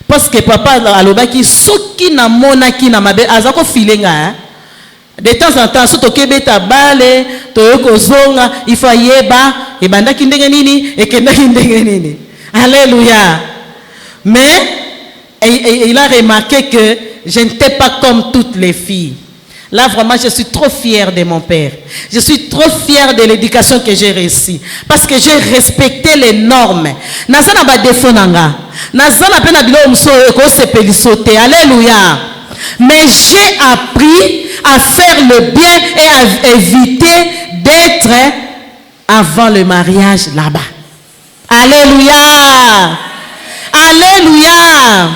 Parce que papa alobaki soki na mona ki na mabe azako filenga hein? De temps en temps soto kebeta bale to yoko zonga il faut yeba e bandaki ndenge nini e kendaki ndenge nini. Alléluia. Mais il a remarqué que je n'étais pas comme toutes les filles. Là, vraiment, je suis trop fière de mon père. Je suis trop fière de l'éducation que j'ai réussi. Parce que j'ai respecté les normes. Nazana ba défaut nanga. Nazana pena bilo mso eko sepeli sauter. Alléluia. Mais j'ai appris à faire le bien et à éviter d'être avant le mariage là-bas. Alléluia. Alléluia.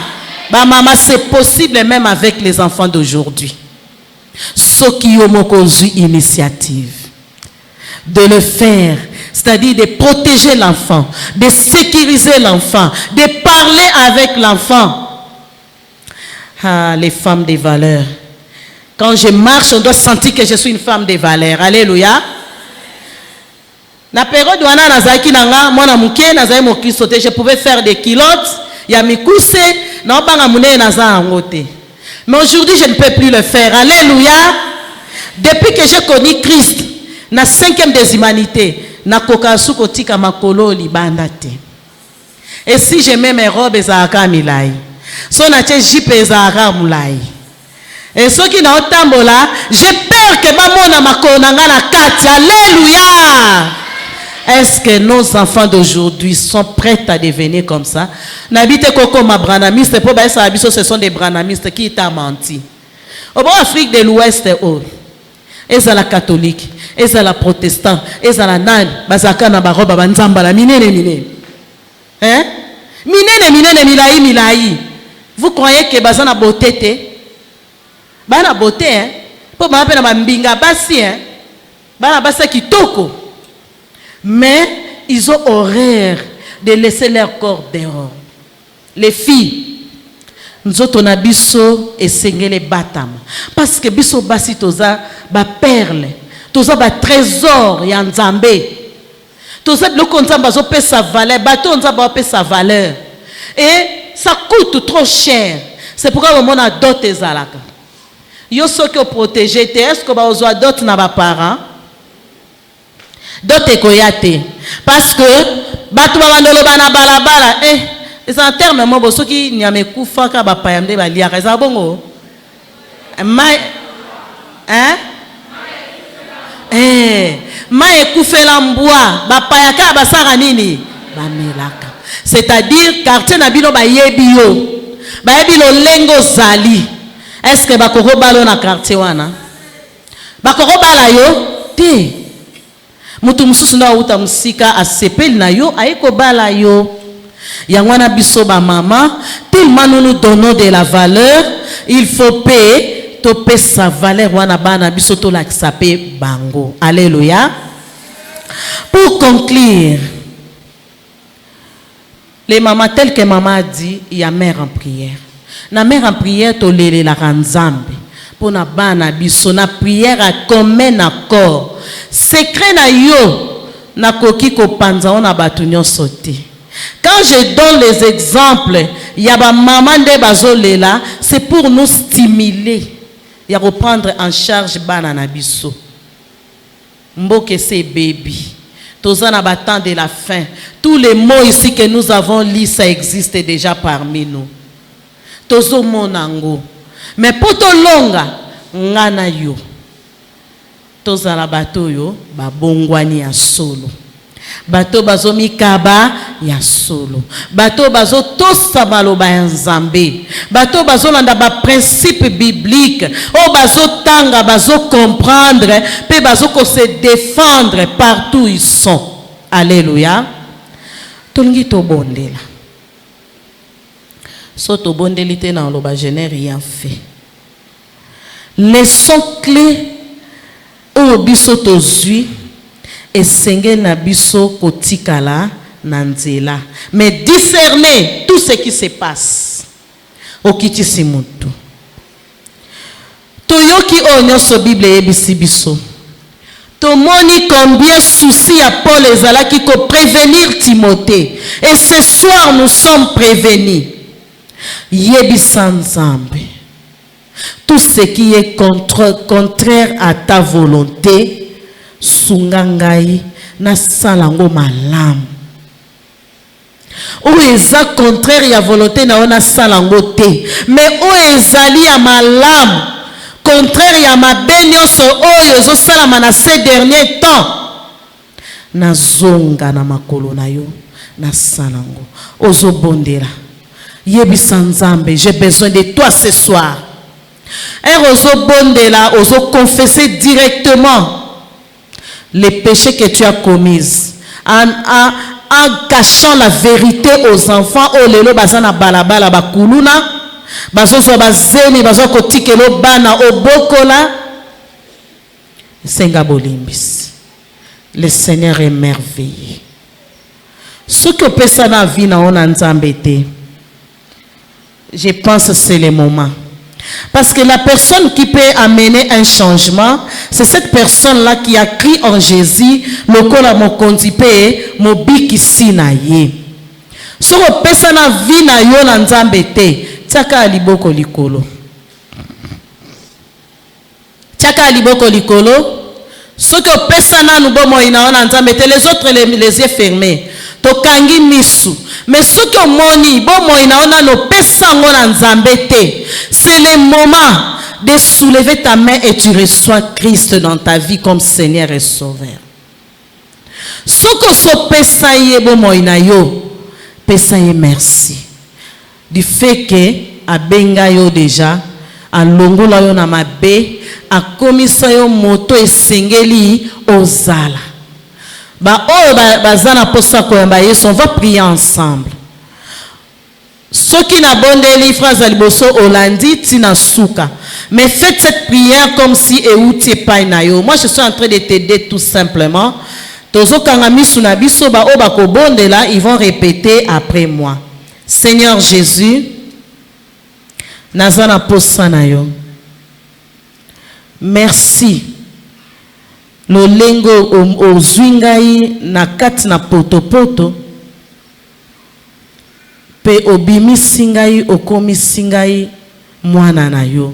Bah maman, c'est possible même avec les enfants d'aujourd'hui. Ceux qui ont une initiative de le faire, c'est-à-dire de protéger l'enfant, de sécuriser l'enfant, de parler avec l'enfant. Ah, les femmes des valeurs. Quand je marche, on doit sentir que je suis une femme des valeurs. Alléluia. Na période wana nazaki nanga mwana muke nazai mo Kristo te, je pouvais faire des culottes ya mikuse na banga mune naza ngote. Mais aujourd'hui je ne peux plus le faire. Alléluia. Depuis que j'ai connu Christ na 5e des humanités na kokasu kotika makolo libanda te. Et si je mets mes robes ezaka milai, so na che jipe ezaka mulai. Et ceux qui na otambola, j'ai peur que mamona makolo nanga na kati. Alléluia. Est-ce que nos enfants d'aujourd'hui sont prêts à devenir comme ça? N'habite koko ma branamiste, pour baïsa abisso, ce sont des branamistes qui t'a menti. Au bon Afrique de l'Ouest, ils sont la catholique, ils sont la protestant, ils sont la nan, bazaka na baroba banzamba la minene. Hein? Minene milai. Vous croyez que bazana beauté te? Bana beauté, hein? Pour ma peine mbinga basi, hein? Bana basa kitoko. Mais ils ont horreur de laisser leur corps dehors. Les filles, nous autres on a biso et sengele batam. Parce que biso basi toza ba perle, toza ba trésor ya nzambe. Toza le konzamba zo pe sa valeur, bateau nzamba pe sa valeur. Et ça coûte trop cher. C'est pourquoi on a d'autres zalaka. Yo so que protéger, est-ce que ba ozo d'autres na ba parents? D'autres koyate parce que batu babandolo bana balabala c'est un terme mo boso ki nyame kufa ka ba payamde ba liaka za bongo mai mai kufela mbwa ba payaka ba sara nini ba melaka, c'est-à-dire quartier na bino ba yebi lo lengo zali. Est-ce que ba koko balo na quartier wana ba koko bala yo te? Mutu mususu na uta musika asepeli na yo aiko bala yo. Yangwana biso ba mama, tellement nous donnons de la valeur, il faut payer to payer sa valeur wana bana biso to la sape bango. Alléluia. Pour conclure, les mamans telles que maman a dit, il y a mère en prière. Na mère en prière to lele la ranzambe. Pour na bana biso na prière à commun accord. Secret na yo na koki ko panza on a batunyo sauté. Quand je donne les exemples, il y a ba maman de bazolela, c'est pour nous stimuler. Il y a reprendre en charge bana na biso. Mboke c'est baby. Toza na battant de la fin. Tous les mots ici que nous avons lus, ça existe déjà parmi nous. Tozo monango. Mais poto longa ngana yo. Toza la bato yo ba bongwani ya solo. Bato bazo mikaba ya solo. Bato bazo tosa baloba ya nzambe. Bato bazo landa ba principe biblique. O bazo tanga bazo comprendre. Pe bazo ko se défendre partout ils sont. Alléluia. Tolingi to bondela. So to bondelité na loba je n'ai rien fait. Leçon clé au biso to zui et senge na biso kotikala na nzela. Mais discerner tout ce qui se passe. Okitisi mutu. Toyoki onyo so Bible ebisi biso. Tomoni combien souci à Paul et Zala qui ko prévenir Timothée. Et ce soir nous sommes prévenus. Yebisa nzambe. Tout ce qui est contraire à ta volonté, sungangai na salango malam. Ou eza contraire à volonté na ona salango te, mais ou ezali ya malam contraire ya mabe nyonso oyo ezosalama na ces derniers temps, nazonga na makolo na yo nasala ngo ozobondela yebisa Nzambe, j'ai besoin de toi ce soir. Ozobondela, ozoconfesser directement les péchés que tu as commis en cachant la vérité aux enfants. Oh lelo bazana balabala bakuluna bazozo bazeni bazo kotikelo bana obokola senga bolimbis. Le Seigneur est merveilleux. Ce que pesa na vie na ona Nzambe te, je pense que c'est le moment. Parce que la personne qui peut amener un changement, c'est cette personne-là qui a crié en Jésus, le kola mokonzi pe mobiki sinaye. So pesa na vie na yo na Nzambe te, tiaka liboko likolo. Tiaka liboko likolo. Ce que pesa na nubo mo ina na Nzambe te, les autres les yeux fermés. Tokangi misu. Mais ce que moni bon mo ina ona no pesa ngo na Nzambe te, c'est le moment de soulever ta main et tu reçois Christ dans ta vie comme Seigneur et Sauveur. Ce que so pesa ye bon mo ina yo, pesa ye merci du fait que abenga yo déjà a longola yo na mabe, a komisa yo moto esengeli ozala. Bazana posa koyamba Yesu, on va prier ensemble. Ceux qui n'a bondeli phrase aliboso olandi tina souka. Mais faites cette prière comme si euti painayo. Moi je suis en train de t'aider tout simplement. Tozo kangami sunabiso ba obako bondela, ils vont répéter après moi. Seigneur Jésus, nazana posa na yo. Merci. Lolengo ozwingai na kati na potopoto pe obimisi ngai okomisi ngai mwana na yo.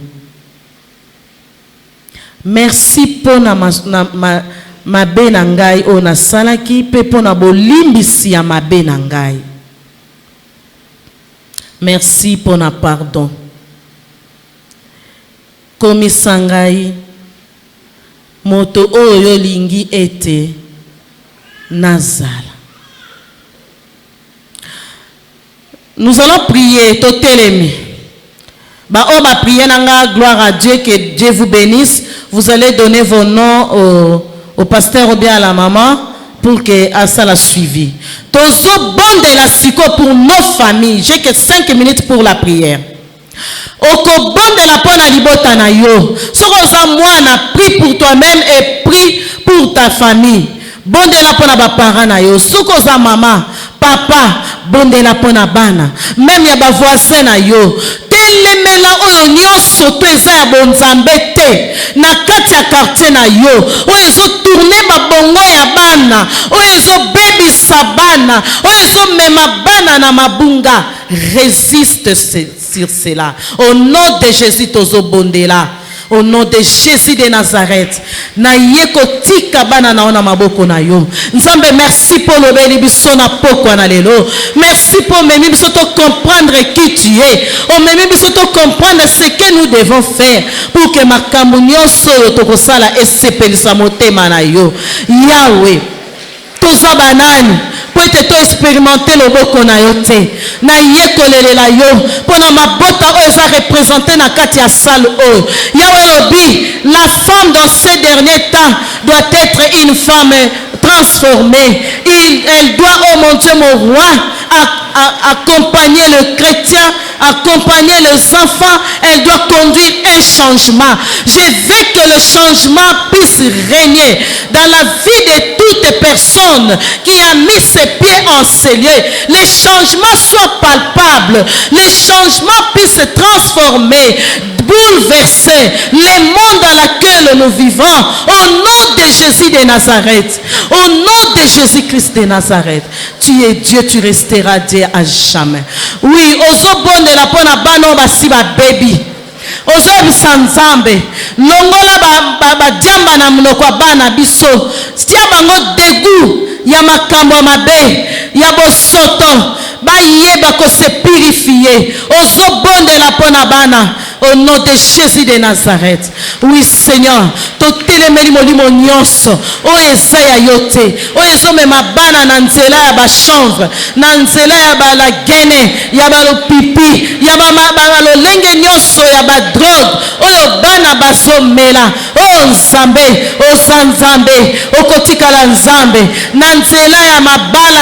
Merci po na mabe na ngai o nasalaki pe po na bolimbisi ya mabe na ngai. Merci po na pardon. Komisa ngai moto oyo lingi ete nazala. Nous allons prier totelemi. Ba o ba prier nanga, gloire à Dieu, que Dieu vous bénisse. Vous allez donner vos noms au pasteur ou bien à la maman pour que ça la suivi. Tozo bon de la siko pour nos familles. J'ai que 5 minutes pour la prière. Oko bon de la pona libota na yo. Sokoza moi na prie pour toi-même et prie pour ta famille. Bon de la pona ba parents na yo. Sokoza maman, papa, bon de la pona bana. Même ya ba voisin na yo. Telemela oyo nyonso to eza ya bonzambe te. Na kati ya quartier na yo. Oyo zo tourner ba bongo ya bana. Oyo zo bebisa bana. Oyo zo mema bana na mabunga. Résiste sur cela. Au nom de Jésus tozo bondela. Au nom de Jésus de Nazareth. Na yeko tika bana na ona maboko na yo. Nzambe merci pour le beli biso na poko na lelo. Merci pour memi biso to comprendre qui tu es. O memi biso to comprendre ce que nous devons faire pour que makambo nyonso yo tokosala esepelisa motema na yo. Yahweh. Toza banani. Pour te expérimenter le boko na yo te na yekolele la yo pour na mabota o eza représenté na kati ya salle o Yahweh lobi la femme dans ces derniers temps doit être une femme transformée. Elle doit, oh mon Dieu mon roi, accompagner le chrétien, accompagner les enfants. Elle doit conduire un changement. Je veux que le changement puisse régner dans la vie de toute personne qui a mis ses pieds en ces lieux. Les changements soient palpables. Les changements puissent se transformer, bouleverser le monde dans lequel nous vivons. Au nom de Jésus de Nazareth. Au nom de Jésus-Christ de Nazareth. Tu es Dieu, tu resteras Dieu à jamais. Oui, ozobonde la pona bano basi ba baby. Ozobisa Nzambe. Longola ba diamba na mnoko bana biso. Tia bango degu ya makambo mabe, ya bosoto. Ba yeba ko se purifier. Ozobonde la pona bana. Au nom de Jésus de Nazareth. Oui, Seigneur. Totelemeli molimo nyonso. O eza ya yote. O ezo mema bana na nzela ya ba chanvre. Na nzela ya ba la gene. Ya ba lo pipi. Ya ba lo lenge nyonso ya ba drogue. Oyo bana bazo mela. O nzambe. O sanzambe. O kotikala nzambe. Na nzela ya mabala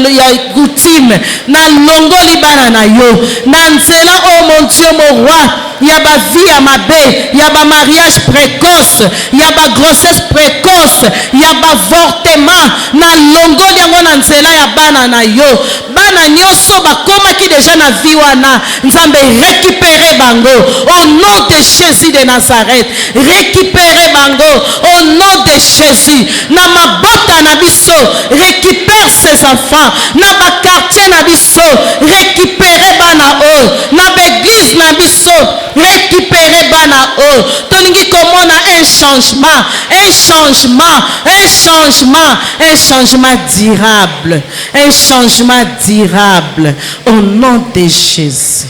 ya gutime. Na longoli bana na yo. Na nzela, oh mon Dieu, mon roi. Ya ba vie ya mabe. Ya ba mariage précoce. Ya ba grossesse précoce. Ya ba avortement. Na longoli yango na nzela ya bana na yo. Bana nyonso bakoma ki déjà na vie wana. Nzambe récupérer bango. Au nom de Jésus de Nazareth. Récupérer bango. Au nom de Jésus. Na mabota na biso. Récupère ses enfants. Na ba quartier na biso. Récupérer bana o. Na l'église na biso. Récupérer bana o. Tolingi komona un changement. Un changement. Un changement. Un changement durable. Un changement durable. Au nom de Jésus.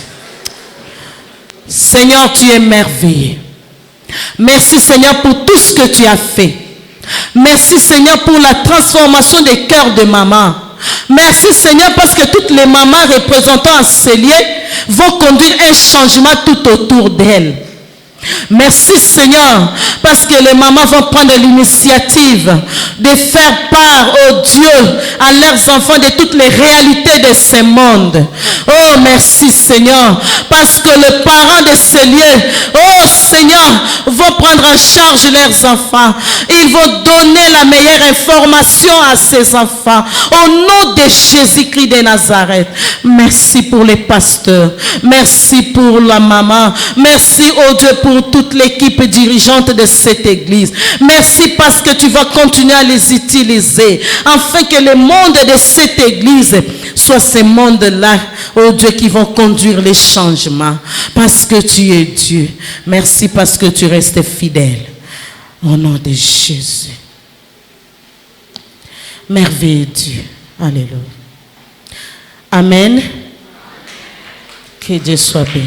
Seigneur, tu es merveilleux. Merci Seigneur pour tout ce que tu as fait. Merci Seigneur pour la transformation des cœurs de maman. Merci Seigneur parce que toutes les mamans représentant un cellier vont conduire un changement tout autour d'elles. Merci Seigneur parce que les mamans vont prendre l'initiative de faire part au Dieu à leurs enfants de toutes les réalités de ce monde. Oh merci Seigneur parce que les parents de ces lieux, oh Seigneur, vont prendre en charge leurs enfants. Ils vont donner la meilleure information à ces enfants. Au nom de Jésus-Christ de Nazareth. Merci pour les pasteurs. Merci pour la maman. Merci oh Dieu pour toute l'équipe dirigeante de cette église. Merci parce que tu vas continuer à les utiliser afin que le monde de cette église soit ce monde-là, oh Dieu, qui vont conduire les changements parce que tu es Dieu. Merci parce que tu restes fidèle. Au nom de Jésus. Merveilleux Dieu. Alléluia. Amen. Que Dieu soit béni.